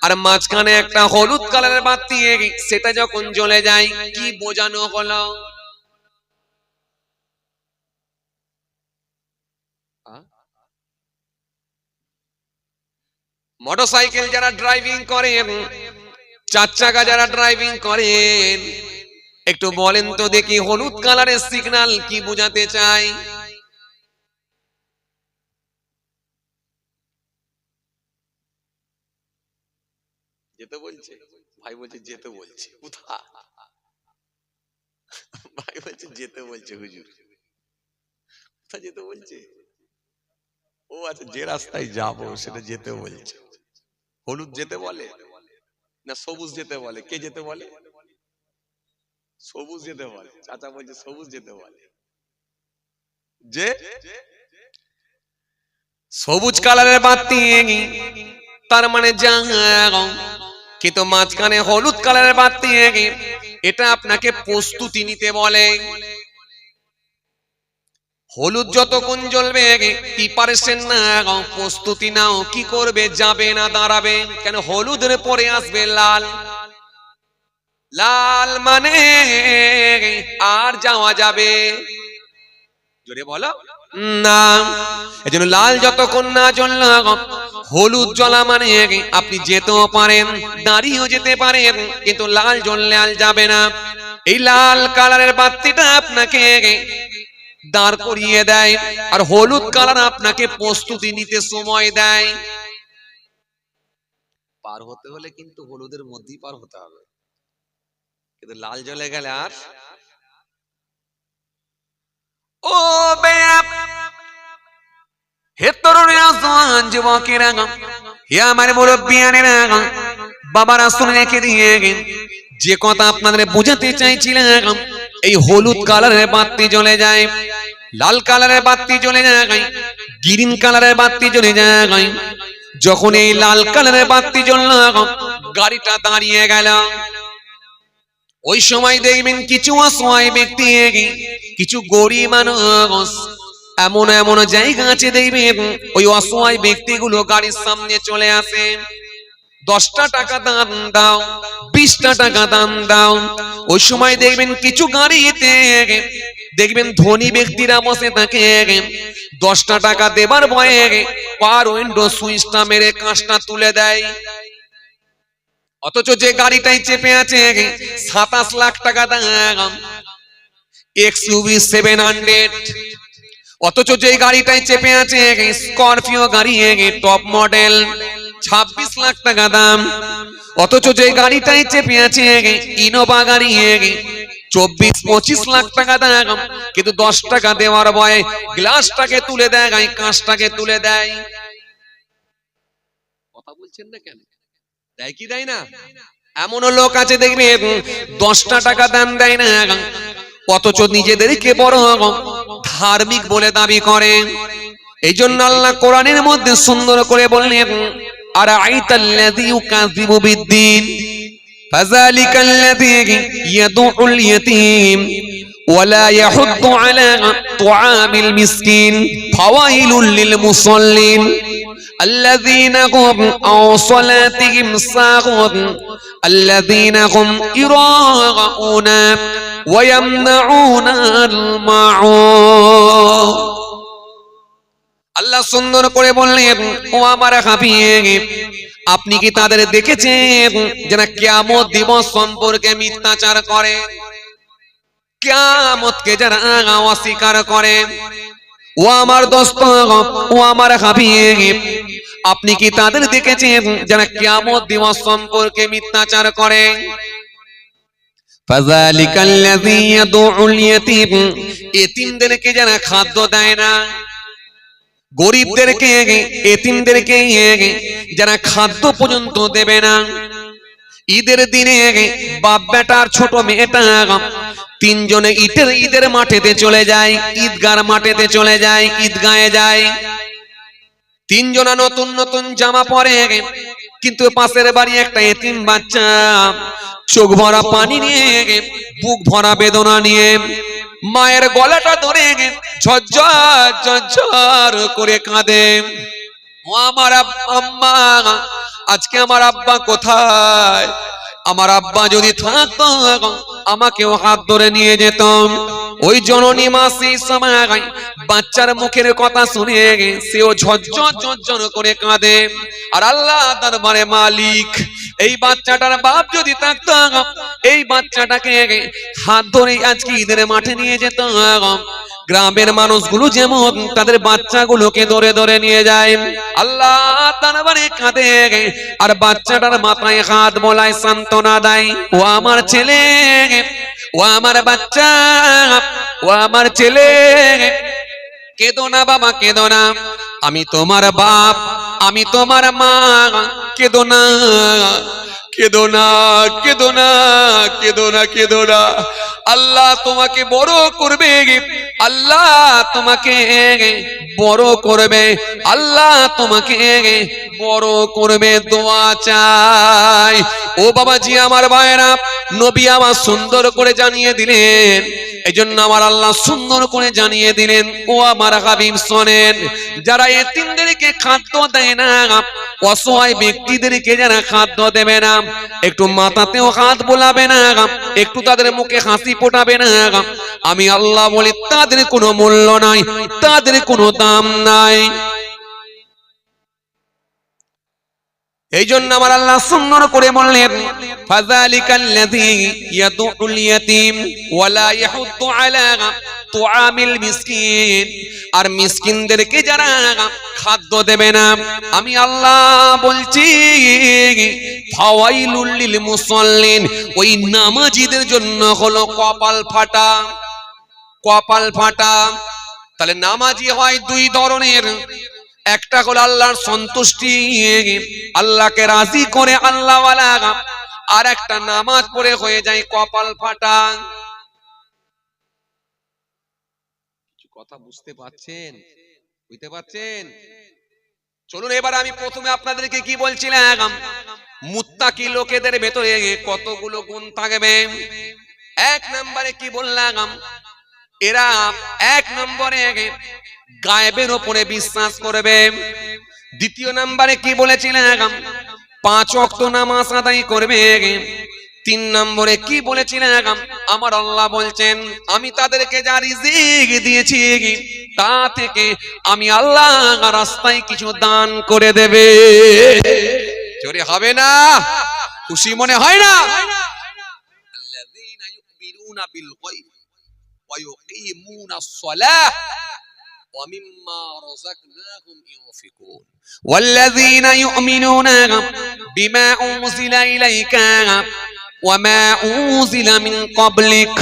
আর মাঝখানে একটা হলুদ কালারের বাতি, সেটা যখন জ্বলে যায়, কি বোঝানো হলো? মোটরসাইকেল যারা ড্রাইভিং করেন, 4 চাকা যারা ড্রাইভিং করেন, একটু বলেন তো দেখি হলুদ কালারের সিগন্যাল কি বোঝাতে চাই? যেতে বলছে ভাই, বলছে যেতে বলছে, কোথা ভাই বলছে যেতে বলছে, হুজুর কোথা যেতে বলছে? ও আচ্ছা, যে রাস্তায় যাবো সেটা যেতে বলছে। হলুদ যেতে বলে না সবুজ যেতে বলে? কে যেতে বলে? সবুজ যেতে বলে। চাচা বলছে সবুজ যেতে বলে, যে সবুজ কালারের বাতি তার মানে যাও, কিন্তু মাঝখানে হলুদ কালারের বাতি, এটা আপনাকে প্রস্তুতি নিতে বলে। হলুদ যতক্ষণ জ্বলবে প্রিপারেশন নাও, প্রস্তুতি নাও, কি করবে, যাবে না দাঁড়াবে। কেন? হলুদের পরে আসবে লাল, লাল মানে আর যাওয়া যাবে? জোরে বলো না। এজন্য লাল যতক্ষণ না জ্বলল, হলুদ জ্বলা মানে আপনি যেতেও পারেন, দাঁড়িয়েও যেতে পারেন, কিন্তু লাল জ্বললে আর যাবে না। এই লাল কালারের বাতিটা আপনাকে দাঁড় করিয়ে দেয়, আর হলুদ কালার আপনাকে প্রস্তুতি নিতে সময় দেয়। পার হতে হলে কিন্তু হলুদের মধ্যেই পার হতে হবে, কিন্তু লাল জ্বলে গেলে আর ও বেয়া হে তরুণেরা, জওয়ান যুবকেরা, হে আমার মুরব্বিয়ানেরা, বাবারা শুনে রেখে দিয়ে যে কথা আপনাদের বোঝাতে চাইছিলাম, এই হলুদ কালারের বাতি জ্বলে যায়, লাল কালারের বাতি জ্বলে যায়, গ্রিন কালারের বাতি জ্বলে যায়। যখন এই লাল কালারের বাতি জ্বলল, গাড়িটা দাঁড়িয়ে গেল। ওই সময় দেখবেন কিছু অসহায় ব্যক্তি, কিছু গরিব মানুষ, এমন এমন জায়গা আছে দেখবেন ওই অসহায় ব্যক্তিগুলো গাড়ির সামনে চলে আসে। 10টা টাকা দান দাও, 20টা টাকা দান দাও। ওই সময় দেখবেন কিছু গাড়িতে দেখবেন ধনী ব্যক্তিরা বসে থাকে, 10টা টাকা দেবার ভয়ে পার উইন্ডো সুইচটা মেরে কাঁচটা তুলে দেয়। অথচ যে গাড়িটাই চেপে আছে 27 লাখ টাকা দাম, XUV 700। অথচ যে গাড়িটাই চেপে আছে স্করপিও গাড়ি, টপ মডেল, 26 লাখ টাকা দাম। অথচ যে গাড়িটাই চেপে আছে ইনোভা গাড়ি, 24-25 লাখ টাকা দাম। কিন্তু 10 টাকা দেওয়ার ভয়ে গ্লাসটাকে তুলে দেয়, কাঁচটাকে তুলে দেয়। কথা বলছেন না কেন? দেয় কি দেয় না? এমন লোক আছে দেখবেন 10টা টাকা দান দেয় না, অথচ নিজেদেরকে বড় ধার্মিক বলে দাবি করে। এই জন্য আল্লাহ কোরআনের মধ্যে সুন্দর করে বললেন, আর আইতাল্লাযী ইউকাযিবু বিদ্দীন ফাযালিকাল্লাযী ইয়াদউল ইয়াতীম ওয়ালা ইয়াহুদ্দু আলা তুআমিল মিসকিন ফাওয়াইলুল লিল মুসাল্লিন الذين هم عن صلاتهم ساهون الذين هم يراءون ويمنعون الماعون। আল্লাহ সুন্দর করে বললেন, ও আমার হাবিব, আপনি কি তাদের দেখেছেন যারা কিয়ামত দিবস সম্পর্কে মিথ্যাচার করে, কিয়ামতকে যারা অস্বীকার করে? ও আমার দোস্ত, ও আমার হাবিব, আপনি কি তাদের দেখেছেন যারা কিয়ামত দিবস সম্পর্কে মিথ্যাচার করে? ফাযালিকাল্লাযী ইয়াদউল ইয়াতীম, এতিমদেরকে যারা খাদ্য দেয় না, গরিবদেরকে, এতিমদেরকে যারা খাদ্য পর্যন্ত দেবে না। ঈদের দিনে বাপ বেটার ছোট মেয়েটা 3 জনে ঈদের মাঠেতে চলে যায়, ঈদগার মাঠেতে চলে যায়, ঈদগায়ে যায়। 3 জনা নতুন নতুন জামা পরে, কিন্তু পাশের বাড়ি একটা এতিম বাচ্চা চোখ ভরা পানি নিয়ে, বুক ভরা বেদনা নিয়ে মায়ের গলাটা ধরে ঝরঝর ঝরঝর করে কাঁদে। ও আমার আম্মা, আজকে আমার আব্বা কোথায়? আমার আব্বা যদি থাকতো আমাকেও হাত ধরে নিয়ে যেত। ওই জননী মা সেই সময় বাচ্চার মুখের কথা শুনে সেও ঝরঝর ঝরঝর করে কাঁদে। আর আল্লাহ দরবারে মালিক, এই বাচ্চাটার বাপ যদি থাকতো এই বাচ্চাটাকে হাত ধরে আজকে ঈদের মাঠে নিয়ে যেত। গ্রামের মানুষগুলো যেমন তাদের বাচ্চাগুলোকে ধরে ধরে নিয়ে যায়, আল্লাহ দরবারে কাঁদে আর বাচ্চাটার মাথায় হাত বোলায়, সান্ত্বনা দেয়। ও আমার ছেলে, ও আমার বাচ্চা, ও আমার ছেলে, কেঁদো না বাবা, কেঁদো না, আমি তোমার বাপ, আমি তোমার মা, কেঁদো না, কেঁদো না, কেঁদো না, কেঁদো না, কেঁদো না। আল্লাহ তোমাকে বড় করবে, আল্লাহ তোমাকে বড় করবে, আল্লাহ তোমাকে বড় করবে, দোয়া চাই। ও বাবাজি, আমার ভাইরা, নবী আমার সুন্দর করে জানিয়ে দিলেন, এই জন্য আমার আল্লাহ সুন্দর করে জানিয়ে দিলেন, ও আমার হাবিব শোনেন, যারা এতিমদেরকে খাদ্য দেয় না, অসহায় ব্যক্তিদেরকে যারা খাদ্য দেবে না, একটু মাথাতেও হাত বোলাবে না, একটু তাদের মুখে হাসি ফোটাবে না, আমি আল্লাহ বলি তাদের কোনো মূল্য নাই, তাদের কোনো দাম নাই। এই জন্য আমার আল্লাহ সুন্দর করে বললেন, ফাযালিকাল্লাযী ইয়াদউল ইয়াতীম ওয়ালা ইয়াহুদ্দু আলা তুআমিল মিসকিন, আর মিসকিনদেরকে যারা খাদ্য দেবে না, আমি আল্লাহ বলছি ফাওয়াইলুল লিল মুসাল্লিন, ওই নামাজীদের জন্য হলো কপাল ফাটা, কপাল ফাটা। তাহলে নামাজি হয় 2 ধরনের, একটা হলো আল্লাহর সন্তুষ্টি, আল্লাহকে রাজি করে আল্লাহ ওয়ালা, আর একটা নামাজ পড়ে হয়ে যায় কপাল ফাটা। কথা বুঝতে পারছেন? বুঝতে পারছেন? চলুন এবার আমি প্রথমে আপনাদেরকে কি বলছিলাম, মুত্তাকি লোকেদের ভেতরে কতগুলো গুণ থাকবে। এক নম্বরে কি বললাম, এরা এক নম্বরে গায়েবের উপরে বিশ্বাস করবে। দ্বিতীয় নম্বরে কি বলেছিলাম, 5 ওয়াক্ত নামাজ আদায় করবে। 3 নম্বরে কি বলেছিলাম, আমার আল্লাহ বলছেন আমি তাদেরকে যা রিজিক দিয়েছি তা থেকে আমি আল্লাহ রাস্তায় কিছু দান করে দেবে। জোরে হবে না? খুশি মনে হয় না? আল্লাযীনা ইউমিনুনা বিল গায়ব ওয়া ইউকিমুনাস সালাহ ওয়া মিম্মা রাযাকনাহুম ইউনফিকুন ওয়াল্লাযীনা ইউমিনুনা বিমা উনজিলা ইলাইকা ওয়া মা উনজিলা মিন ক্বাবলিক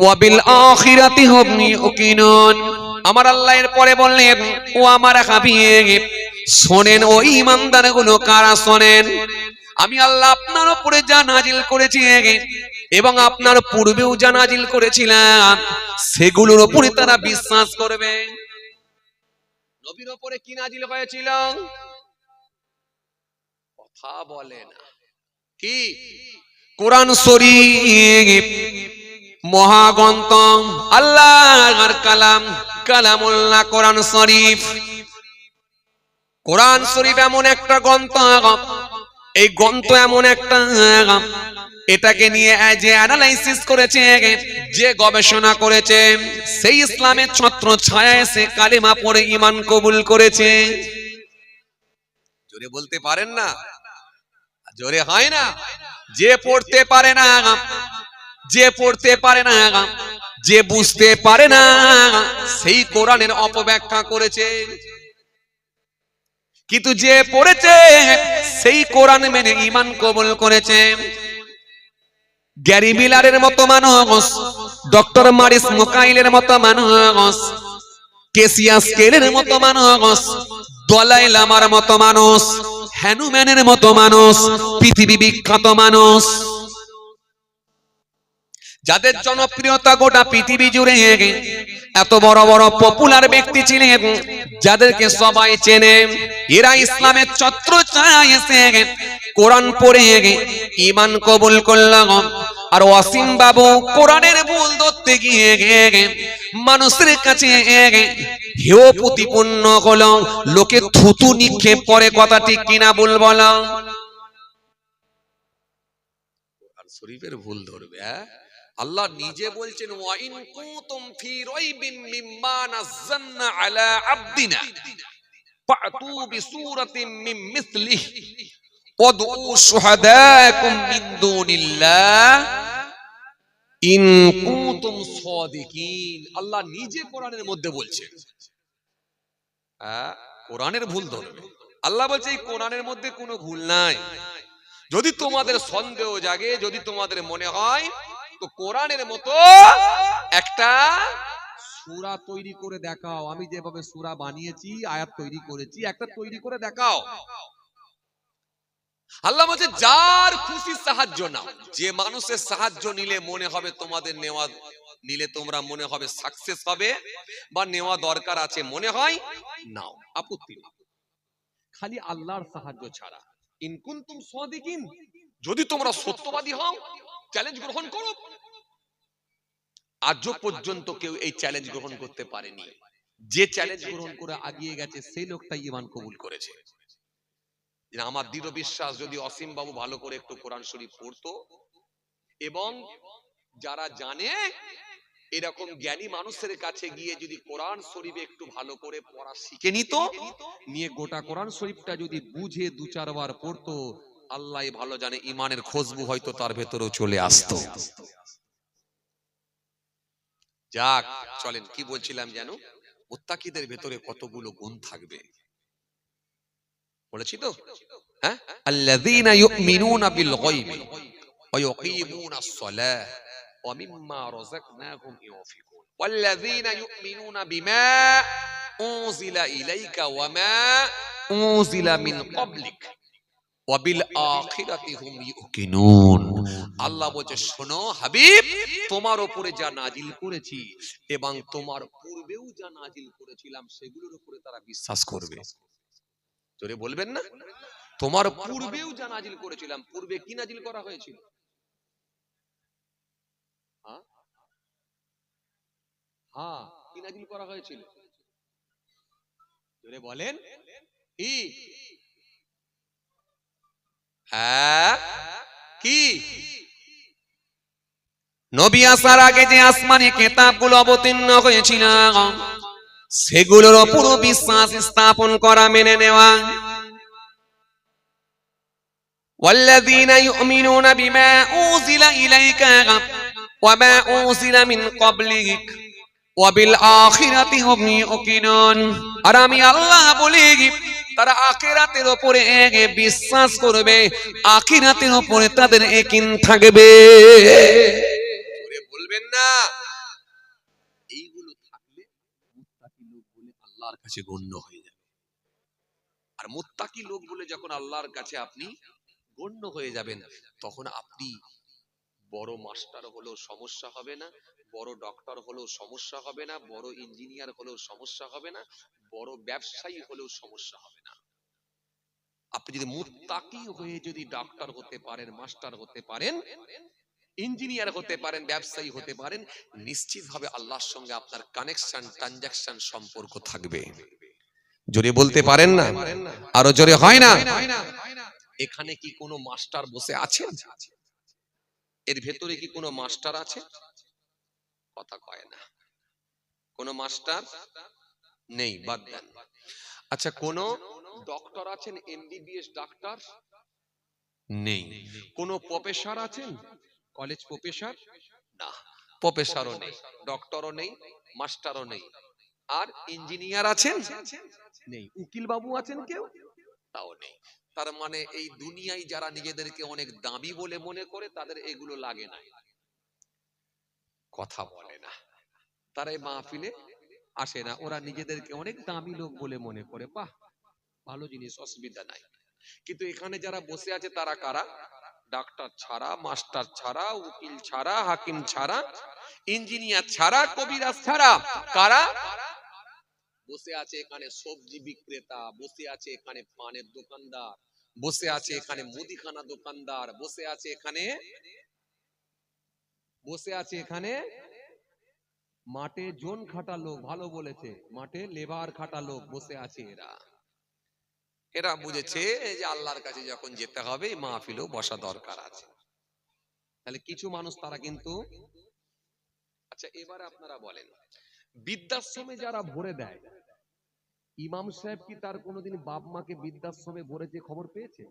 ওয়া বিল আখিরাতি হুম ইউকিনুন। আমার আল্লাহ এর পরে বললেন, ও আমার হাবিব শোনেন, ও ঈমানদারগুলো কারা শোনেন, আমি আল্লাহ আপনার উপরে যা নাজিল করেছি এবং আপনার পূর্বেও যা নাজিল করেছিলাম সেগুলোর উপরে তারা বিশ্বাস করবে। নবীর উপরে কি নাজিল হয়েছিল? কথা বলে না। কি? কোরআন শরীফ, মহাগ্রন্থ, আল্লাহর কালাম, কালামুল্লাহ কোরআন শরীফ। কোরআন শরীফ এমন একটা গ্রন্থ, এই গ্রন্থ এমন একটা, এটাকে নিয়ে যে অ্যানালাইসিস করেছে, যে গবেষণা করেছে, সেই ইসলামের ছত্র ছায়া এসে কালেমা পড়ে ঈমান কবুল করেছে। জোরে বলতে পারেন না? জোরে হয় না? যে পড়তে পারে না, যে পড়তে পারে না, যে বুঝতে পারে না, সেই কোরআনের অপব্যাখ্যা করেছে। কিন্তু যে পড়েছে সেই কোরআন মেনে ঈমান কবুল করেছে। গ্যারি মিলারের মতো মানুষ, ডক্টর মারিস মোকাইলের মতো মানুষ, কেসিয়াস কেলের মতো মানুষ, দলাই লামার মতো মানুষ, হ্যানুম্যানের মতো মানুষ, পৃথিবী বিখ্যাত মানুষ, যাদের জনপ্রিয়তা গোটা পৃথিবী জুড়ে, এত বড় বড় পপুলার ব্যক্তি ছিলেন যাদেরকে সবাই চেনে, এরা ইসলামের ছত্র ছায়া এসে কোরআন পড়ে ঈমান কবুল করল। আর ওয়াসিম বাবু কোরআনের ভুল ধরতে গিয়ে মানুষের কাছে হেয় প্রতিপন্ন হলো, লোকে থুতু নিক্ষেপ করে। কথা ঠিক কিনা বল বলো? কোরআন শরীফের ভুল ধরবে? আল্লাহ নিজে বলছেন, ওয়া ইন কুনতুম ফি রাইবিন মিম্মা নাযালনা আলা আবদিনা ফাতু বিসূরাতিন মিন মিসলিহি ওয়াদউ শুহাদাকুম মিন দুনিল্লাহ ইন কুনতুম সাদিকিন। আল্লাহ নিজে কোরআনের মধ্যে বলছেন, কোরআনের ভুল ধরবে। আল্লাহ বলছে এই কোরআনের মধ্যে কোনো ভুল নাই। যদি তোমাদের সন্দেহ জাগে, যদি তোমাদের মনে হয়, তো কোরআনের মতো একটা সূরা তৈরি করে দেখাও। আমি যেভাবে সূরা বানিয়েছি, আয়াত তৈরি করেছি, একটা তৈরি করে দেখাও। আল্লাহ বলছে যার খুশি সাহায্য নাও। যে মানুষের সাহায্য নিলে মনে হবে তোমাদের নেওয়া, নিলে তোমরা মনে হবে সাকসেস হবে বা নেওয়া দরকার আছে, মনে হয় নাও, আপত্তি নেই। খালি আল্লাহর সাহায্য ছাড়া। ইন কুনতুম সাদিকিন, যদি তোমরা সত্যবাদী হও, চ্যালেঞ্জ গ্রহণ করো। আজও পর্যন্ত কেউ এই চ্যালেঞ্জ গ্রহণ করতে পারেনি। যে চ্যালেঞ্জ গ্রহণ করে আগিয়ে গেছে সেই লোকটাই ঈমান কবুল করেছে। আমার দৃঢ় বিশ্বাস, যদি অসীম বাবু ভালো করে একটু কোরআন শরীফ পড়তো, এবং যারা জানে এরকম জ্ঞানী মানুষের কাছে গিয়ে যদি কোরআন শরীফ একটু ভালো করে পড়া শিখে নিত, নিয়ে গোটা কোরআন শরীফটা যদি বুঝে 2-4 বার পড়তো, আল্লাহ ভালো জানে ঈমানের খুশবু হয়তো তার ভেতরেও চলে আসতো। যাক, চলেন, কি বলছিলাম যেন, মুত্তাকিদের ভেতরে কতগুলো গুণ থাকবে বলেছি তো? হ্যাঁ, আল্লাযীনা ইউমিনুনা বিল গায়বি ওয়া ইউকিমুনাস সালাহ ওয়া মিম্মা রাযাকনাহুম ইউনফিকুন ওয়াল্লাযীনা ইউমিনুনা বিমা উনজিলা ইলাইকা ওয়া মা উনজিলা মিন ক্বাবলিক ওয়া বিল আখিরাতি হুম ইউকিনুন। আল্লাহ বলছে, শোনো হাবিব, তোমার উপরে যা নাজিল করেছি এবং তোমার পূর্বেও যা নাজিল করেছিলাম সেগুলোর উপরে তারা বিশ্বাস করবে। জোরে বলবেন না? তোমার পূর্বেও যা নাজিল করেছিলাম, পূর্বে কি নাজিল করা হয়েছিল? হ্যাঁ হ্যাঁ, কি নাজিল করা হয়েছিল? জোরে বলেন। কি? হ্যাঁ, কি? নবী আসার আগে যে আসমানি কিতাবগুলো অবতীর্ণ হয়েছিল সেগুলোর উপর বিশ্বাস স্থাপন করা, মেনে নেওয়া। والذين يؤمنون بما أنزل إليك وما أنزل من قبلك وبالآخرة هم يوقنون। আর আমি আল্লাহ বলি, তারা আখিরাতের উপরে বিশ্বাস করবে, আখিরাতের উপরে তাদের ইয়াকিন থাকবে। বলবেন না? এইগুলো থাকলে মুত্তাকি লোক বলে আল্লাহর কাছে গণ্য হয়ে যাবে। আর মুত্তাকি লোক বলে যখন আল্লাহর কাছে আপনি গণ্য হয়ে যাবেন, তখন আপনি বড় মাস্টার হলেও সমস্যা হবে না, বড় ডক্টর হলেও সমস্যা হবে না, বড় ইঞ্জিনিয়ার হলেও সমস্যা হবে না, বড় ব্যবসায়ী হলেও সমস্যা হবে না। আপনি যদি মুত্তাকি হয়ে যদি ডক্টর হতে পারেন, মাস্টার হতে পারেন, ইঞ্জিনিয়ার হতে পারেন, ব্যবসায়ী হতে পারেন, নিশ্চিতভাবে আল্লাহর সঙ্গে আপনার কানেকশন, ট্রানজাকশন, সম্পর্ক থাকবে। জোরে বলতে পারেন না? আরো জোরে হয় না? এখানে কি কোনো মাস্টার বসে আছেন? এর ভেতরে কি কোনো মাস্টার আছে? কথা কয় না। কোনো মাস্টার নেই, বাদ দেন। আচ্ছা, কোনো ডক্টর আছেন, এমবিবিএস ডাক্তার? নেই। কোনো প্রফেসর আছেন, কলেজ প্রফেসর? না, প্রফেসরও নেই, ডক্টরও নেই, মাস্টারও নেই। আর ইঞ্জিনিয়ার আছেন? নেই। উকিল বাবু আছেন কেউ? তাও নেই। তার মানে এই দুনিয়ায় যারা নিজেদেরকে অনেক দামি বলে মনে করে, তাদের এগুলো লাগে না, কথা বলে না, তারা এই মাহফিলে আসে না। ওরা নিজেদেরকে অনেক দামি লোক বলে মনে করে। বাহ, ভালো জিনিস, অসুবিধা নাই। কিন্তু এখানে যারা বসে আছে তারা কারা? ডাক্তার ছাড়া, মাস্টার ছাড়া, উকিল ছাড়া, হাকিম ছাড়া, ইঞ্জিনিয়ার ছাড়া, কবিরাজ ছাড়া কারা? বসে আছে এখানে সবজি বিক্রেতা, বসে আছে এখানে পানের দোকানদার, বসে আছে এখানে মুদিখানা দোকানদার, বসে আছে এখানে, বসে আছে এখানে মাঠে জোন খাটা লোক, ভালো বলেছে, মাঠে লেবার খাটা লোক বসে আছে। এরা এরা বুঝেছে যে আল্লাহর কাছে যখন যেতে হবে মাহফিলেও বসা দরকার আছে। তাহলে কিছু মানুষ তারা কিন্তু। আচ্ছা, এবারে আপনারা বলেন, বৃদ্ধাশ্রমে যারা ভরে দেয়, ইমাম সাহেব কি তার কোনোদিন বাপ মাকে বৃদ্ধাশ্রমে ভরেছে খবর পেয়েছে?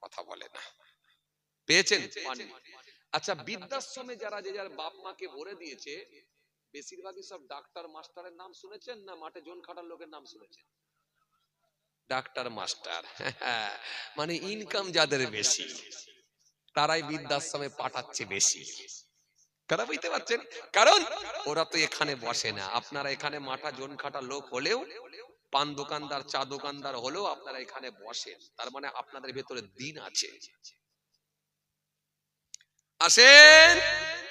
কথা বলে না। পেয়েছেন? পাননি। আচ্ছা, বৃদ্ধাশ্রমে যারা যে যার বাপ মাকে ভরে দিয়েছে, বেশিরভাগই সব ডাক্তার মাস্টারের নাম শুনেছেন না মাঠে জোন খাটার লোকের নাম শুনেছেন? ডাক্তার মাস্টার, মানে ইনকাম যাদের বেশি তারাই বৃদ্ধাশ্রমে পাঠাচ্ছে বেশি। কারা বুঝতে পারছেন? কারণ ওরা তো এখানে বসে না। আপনারা এখানে মাঠা জোন খাটা লোক হলেও, পান দোকানদার, চা দোকানদার হলেও আপনারা এখানে বসেন, তার মানে আপনাদের ভেতরে দিন আছে। আসেন,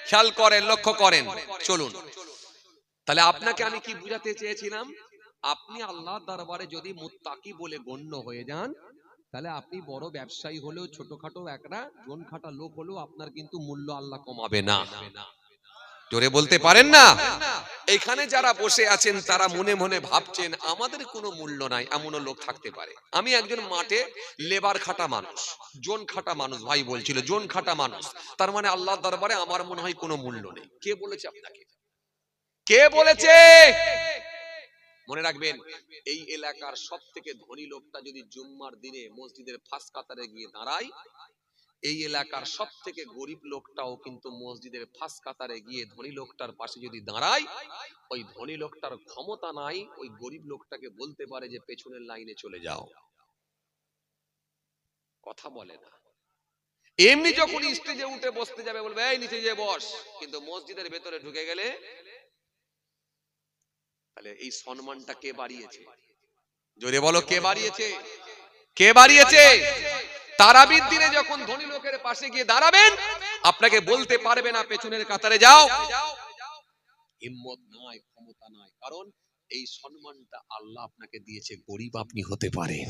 খেয়াল করেন, লক্ষ্য করেন, চলুন। তাহলে আপনাকে আমি কি বুঝাতে চেয়েছিলাম? আপনি আল্লাহর দরবারে যদি মুত্তাকি বলে গণ্য হয়ে যান, তাহলে আপনি বড় ব্যবসায়ী হলেও, ছোটখাটো একটা জোন খাটা লোক হলেও আপনার কিন্তু মূল্য আল্লাহ কমাবে না। জোরে বলতে পারেন না? এখানে যারা বসে আছেন তারা মনে মনে ভাবছেন আমাদের কোনো মূল্য নাই, এমনও লোক থাকতে পারে। আমি একজন মাঠে লেবার খাটা মানুষ, জোন খাটা মানুষ, ভাই বলছিল জোন খাটা মানুষ, তার মানে আল্লাহর দরবারে আমার মনে হয় কোনো মূল্য নেই। কে বলেছে আপনাকে? কে বলেছে? মনে রাখবেন, এই এলাকার সব থেকে ধনী লোকটা যদি জুম্মার দিনে মসজিদের ফাঁস কাতারে গিয়ে দাঁড়ায়, এই এলাকার সব থেকে গরিব লোকটাও কিন্তু মসজিদের ফাঁস কাতারে গিয়ে ধনী লোকটার পাশে যদি দাঁড়ায়, ওই ধনী লোকটার ক্ষমতা নাই ওই গরিব লোকটাকে বলতে পারে যে পেছনের লাইনে চলে যাও। কথা বলে না। এমনি যখন স্টেজে উঠে বসতে যাবে বলবে এই নিচে যে বস, কিন্তু মসজিদের ভেতরে ঢুকে গেলে তাহলে এই সম্মানটা কে বাড়িয়েছে? জোরে বলো, কে বাড়িয়েছে? কে বাড়িয়েছে? তারাবির দিনে যখন ধনী লোকের পাশে গিয়ে দাঁড়াবেন, আপনাকে বলতে পারবে না পেছনের কাতারে যাও, হিম্মত নাই, ক্ষমতা নাই। কারণ এই সম্মানটা আল্লাহ আপনাকে দিয়েছে, গরিব আপনি হতে পারেন।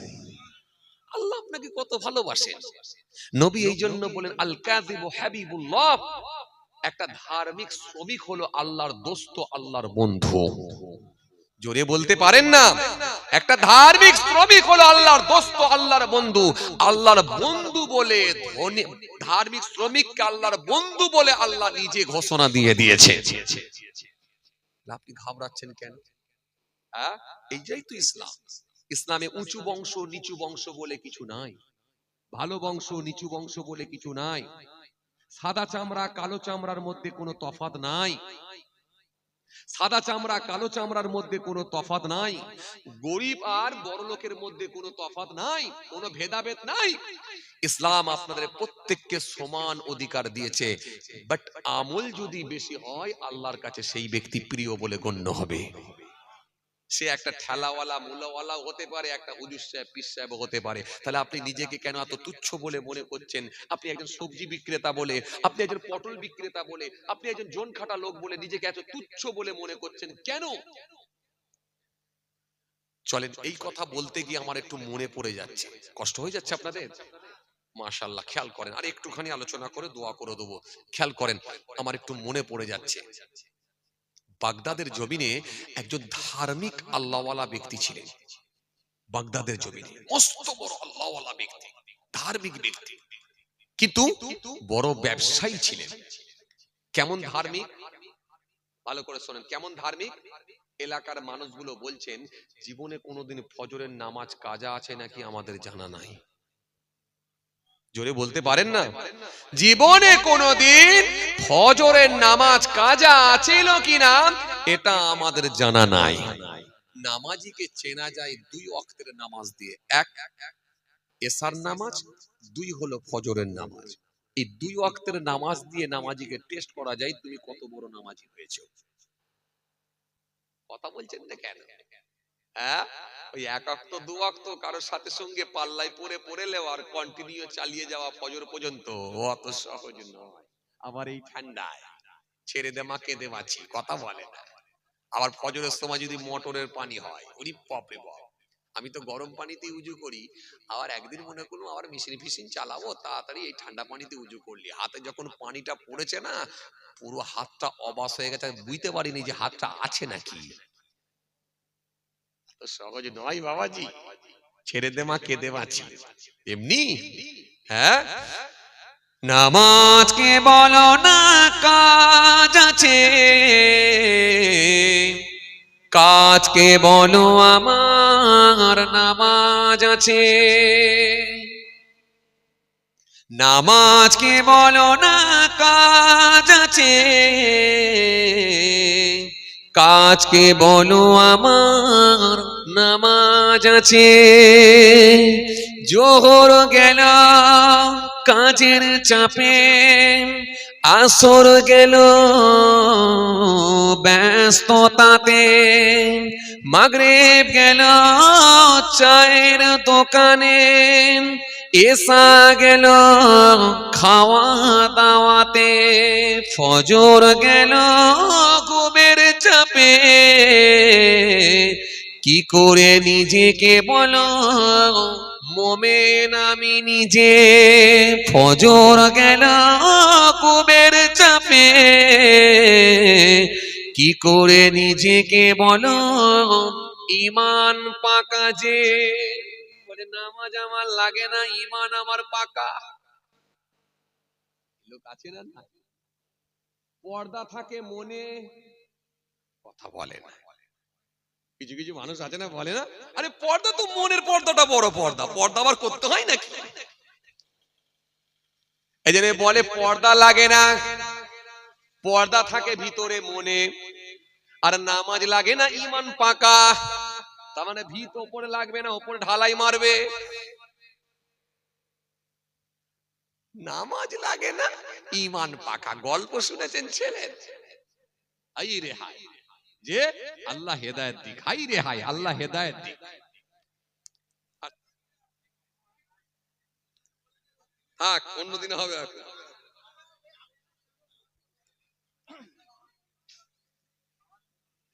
আল্লাহ আপনাকে কত ভালোবাসেন। নবী এই জন্য বলেন, আল কাযিবু হাবিবুল্লাহ, একটা ধার্মিক শ্রমিক হলো আল্লাহর দোস্ত, আল্লাহর বন্ধু। জোরে বলতে পারেন না? একটা ধার্মিক শ্রমিক হলো আল্লাহর দোস্ত, আল্লাহর বন্ধু। আল্লাহর বন্ধু বলে ধনী ধার্মিক শ্রমিককে আল্লাহর বন্ধু বলে আল্লাহ নিজে ঘোষণা দিয়ে দিয়েছে। আপনি ঘাবড়াচ্ছেন কেন? হ্যাঁ, এইটাই তো ইসলাম। ইসলামে উঁচু বংশ নিচু বংশ বলে কিছু নাই, ভালো বংশ নিচু বংশ বলে কিছু নাই, সাদা চামড়া কালো চামড়ার মধ্যে কোনো তফাৎ নাই, সাদা চামড়া কালো চামড়ার মধ্যে কোনো তফাৎ নাই, গরিব আর বড় লোকের মধ্যে কোনো তফাৎ নাই, কোনো ভেদাভেদ নাই। ইসলাম আপনাদের প্রত্যেককে সমান অধিকার দিয়েছে। বাট আমল যদি বেশি হয়, আল্লাহর কাছে সেই ব্যক্তি প্রিয় বলে গণ্য হবে। সে একটা ঠেলাওয়ালা মুলাওয়ালা হতে পারে, একটা হুজুর সাহেব পীর সাহেব হতে পারে। তাহলে আপনি নিজেকে কেন এত তুচ্ছ বলে মনে করছেন? আপনি একজন সবজি বিক্রেতা বলে, আপনি একজন পটল বিক্রেতা বলে, আপনি একজন জন খাটা লোক বলে নিজেকে এত তুচ্ছ বলে মনে করছেন কেন? চলেন, এই কথা বলতে গিয়ে আমার একটু মনে পড়ে যাচ্ছে, কষ্ট হয়ে যাচ্ছে আপনাদের? মাশাআল্লাহ, খেয়াল করেন, আর একটুখানি আলোচনা করে দোয়া করে দেবো। খেয়াল করেন, আমার একটু মনে পড়ে যাচ্ছে। বাগদাদের জমিনে একজন ধার্মিক আল্লাহওয়ালা ব্যক্তি ছিলেন। বাগদাদের জমিনে মস্ত বড় আল্লাহওয়ালা ব্যক্তি, ধার্মিক ব্যক্তি, কিন্তু বড় ব্যবসায়ী ছিলেন। কেমন ধার্মিক? ভালো করে শোনেন, কেমন ধার্মিক? এলাকার মানুষগুলো বলছেন, জীবনে কোনোদিন ফজরের নামাজ কাজা আছে নাকি আমাদের জানা নাই। জোরে বলতে পারেন না? জীবনে কোনোদিন ফজরের নামাজ কাজা ছিল কিনা এটা আমাদের জানা নাই। নামাজিকে চেনা যায় দুই ওয়াক্তের নামাজ দিয়ে, এক এশার নামাজ, দুই হলো ফজরের নামাজ। এই দুই ওয়াক্তের নামাজ দিয়ে নামাজিকে টেস্ট করা যায় তুমি কত বড় নামাজি হয়েছো। কথা বলছেন না কেন? হ্যাঁ, ওই এক ওয়াক্ত দু ওয়াক্ত কারোর সাথে সঙ্গে পাল্লাই পড়ে পড়ে লেওয়ার কন্টিনিউ চালিয়ে যাওয়া ফজর পর্যন্ত অত সহজ নয়। আবার এই ঠান্ডায় ছেড়ে দে মা কেঁদে বাঁচি, কথা বলে না। আবার ফজরের সময় যদি মোটরের পানি হয়, ওরে বাপরে বাপ, আমি তো গরম পানিতে উজু করি। আবার একদিন মনে করলাম আবার মেশিন ফিশিন চালাবো, তাড়াতাড়ি এই ঠান্ডা পানিতে উজু করলি, হাতে যখন পানিটা পড়েছে না, পুরো হাতটা অবাস হয়ে গেছে, বুঝতে পারিনি যে হাতটা আছে নাকি। তো সহজ নয় বাবাজি, ছেড়ে দে মা কেঁদে বাঁচি, এমনি। হ্যাঁ, নামাজকে বলো না কাজ আছে, কাজকে বলো আমার নামাজ আছে। নামাজকে বলো না কাজ আছে, কাজকে বলো আমার নামাজ আছে। জোহর গেল কাজের চাপে, আসর গেল ব্যস্ততাতে, মাগরিব গেল চায়ের দোকানে, এসা গেল খাওয়া দাওয়াতে, ফজর গেল ঘুমের চাপে। কি করে নিজেকে বলো মোমেন আমি নিজে, ফজর গেল ঘুমের চাপে। কি করে নিজেকে বলো ঈমান পাকা যে, বলে নামাজ আমার লাগে না, ঈমান আমার পাকা। লোক আছে না, পর্দা থাকে মনে, কথা বলে না। কিছু কিছু মানুষ আছে না, বলে না, আরে পর্দা তো মনের পর্দাটা বড় পর্দা, পর্দা আবার করতে হয় নাকি। এই জন্য বলে পর্দা লাগে না, পর্দা থাকে ভিতরে মনে, আর নামাজ লাগে না ঈমান পাকা। তার মানে ভিত ওপরে লাগবে না, ওপরে ঢালাই মারবে। নামাজ লাগে না, ঈমান পাকা। গল্প শুনেছেন ছেলে? আই রে হায়, যে আল্লাহ হেদায়েত দিক। হাই রে হাই, আল্লাহ হেদায়েত দিক। থাক, অন্যদিন হবে।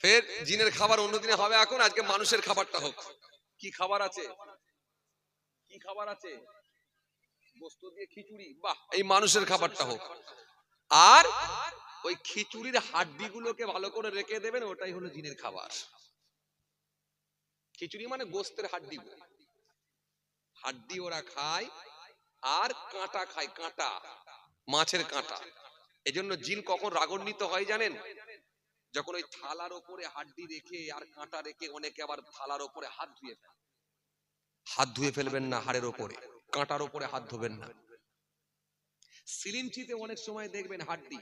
ফের জিনের খাবার অন্যদিনে হবে, এখন আজকে মানুষের খাবারটা হোক। কি খাবার আছে? কি খাবার আছে? গোস্ত দিয়ে খিচুড়ি, বাহ, এই মানুষের খাবারটা হোক। আর ওই খিচুড়ির হাড্ডি গুলোকে ভালো করে রেখে দেবেন, ওটাই হলো জিনের খাবার। খিচুড়ি মানে গোস্তের হাড্ডি, হাড্ডি ওরা খায়। আর কাঁটা খায়, কাঁটা, মাছের কাঁটা। এজন্য জিন কখন রাগান্বিত হয় জানেন? যখন ওই থালার উপরে হাড্ডি রেখে আর কাঁটা রেখে, অনেকে আবার থালার উপরে হাত ধুয়ে ফেলে। হাত ধুয়ে ফেলবেন না, হাড়ের ওপরে, কাঁটার ওপরে হাত ধোবেন না। সিলিন্ডারে অনেক সময় দেখবেন হাড্ডি,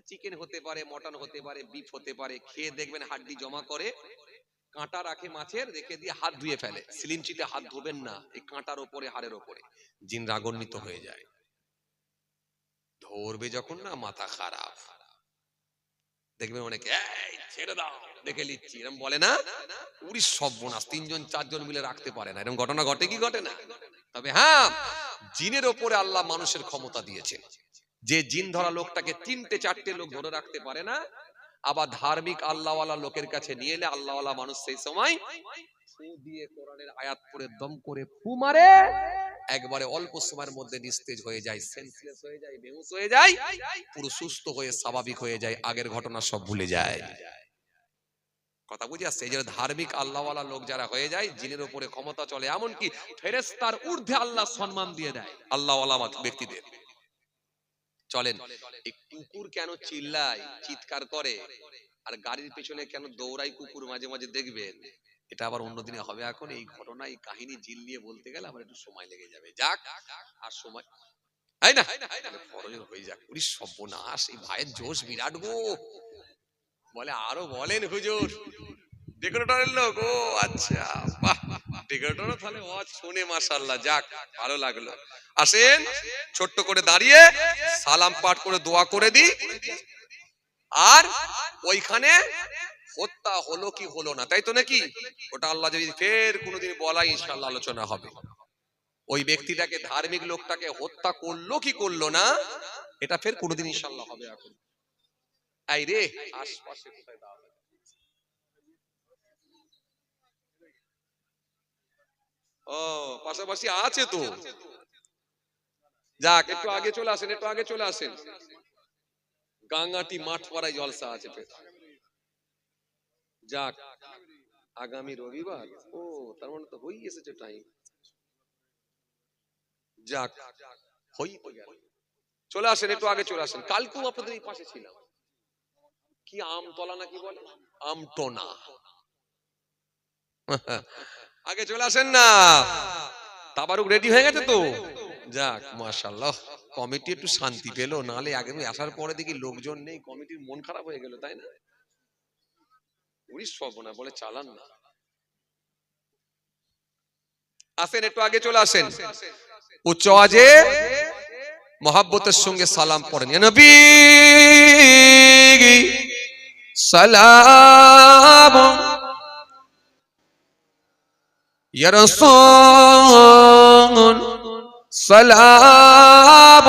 চিকেন হতে পারে, মটন হতে পারে, বিফ হতে পারে, খেয়ে দেখবেন হাড্ডি জমা করে, কাঁটা রাখে মাছের, রেখে দিয়ে হাত ধুয়ে ফেলে। সিলিন্ডারে হাত ধোবেন না, এই কাঁটার ওপরে, হাড়ের ওপরে। জিন রাগান্বিত হয়ে যায়, ধরবে যখন না, মাথা খারাপ। দেখবেন অনেকে এই ছেড়ে দাও, দেখে নিচ্ছি, এরকম বলে না? উড়ি সর্বনাশ, 3 জন 4 জন মিলে রাখতে পারে না। এরকম ঘটনা ঘটে কি ঘটে না? তবে হ্যাঁ, জিনের ওপরে আল্লাহ মানুষের ক্ষমতা দিয়েছেন। যে জিন ধরা লোকটাকে 3টে 4টে লোক ধরে রাখতে পারে না, আবার ধার্মিক আল্লাহওয়ালা লোকের কাছে নিয়ে এলে আল্লাহওয়ালা মানুষ সেই সময় ফু দিয়ে কোরআনের আয়াত পড়ে দম করে ফু মারে, একবারে অল্প সময়ের মধ্যে নিস্তেজ হয়ে যায়, সেন্সলেস হয়ে যায়, বেহুশ হয়ে যায়, পুরো সুস্থ হয়ে স্বাভাবিক হয়ে যায়, আগের ঘটনা সব ভুলে যায়। কথা বুঝে আসছে? এই যে ধার্মিক আল্লাহওয়ালা লোক যারা হয়ে যায়, জিনের উপরে ক্ষমতা চলে, এমনকি ফেরেশতার ঊর্ধ্বে আল্লাহ সম্মান দিয়ে দেয় আল্লাহওয়ালা ব্যক্তিদের। চলেন, এই কুকুর কেন চিল্লায়, চিৎকার করে, আর গাড়ির পেছনে কেন দৌড়ায় কুকুর, মাঝে মাঝে দেখবেন। এটা আবার অন্যদিনে হবে। এখন এই ঘটনা, এই কাহিনী জিন নিয়ে বলতে গেলে আবার একটু সময় লেগে যাবে। যাক, আর সময় তাই না, ফরজ হয়ে যাক। উনি সর্বনাশ, এই ভাইয়ের জোশ বিরাট গো। বলে আরো বলেন হুজুর, ডেকোরেটরের লোক। ও আচ্ছা, বাহ, ডেকোরেটরও তাহলে ওয়াজ শুনে মাশাআল্লাহ, যাক ভালো লাগলো। আসেন, ছোট্ট করে দাঁড়িয়ে সালাম পাঠ করে দোয়া করে দি। আর ওইখানে হত্যা হলো কি হলো না, তাই তো নাকি? ওটা আল্লাহ যদি ফের কোনোদিন বলা, ইনশাআল্লাহ আলোচনা হবে। ওই ব্যক্তিটাকে, ধার্মিক লোকটাকে হত্যা করলো কি করলো না, এটা ফের কোনোদিন ইনশাআল্লাহ হবে। এখন আই রে, আশপাশে কোথায় দাও? ও, পাশাপাশি আছে তো। যাক, একটু আগে চলে আসেন, একটু আগে চলে আসেন। গাঙ্গাটি মাঠ পাড়ায় জলসা আছে। যাক, আগামী রবিবার। ও, তার মানে তো হয়ে এসেছে টাইম। যাক, হই তো গেল। চলে আসেন, একটু আগে চলে আসেন। কালকেও আপনাদের এই পাশে ছিলাম। কি আমতলা নাকি বলে, আমটোনা। আগে চলে আসেন না। তাবারুক রেডি হয়ে গেছে তো? যাক মাশাআল্লাহ, কমিটি একটু শান্তি পেলো, নালে আগে আসার পরে দেখি লোকজন নেই, কমিটির মন খারাপ হয়ে গেল, তাই না? উনি সর্বনা বলে চালান না। আসেন, একটু আগে চলে আসেন। উচ্চ আওয়াজে মহব্বতের সঙ্গে সালাম পড়েন। ইয়া নবী সালাম, ইয়া রাসূল সালাম,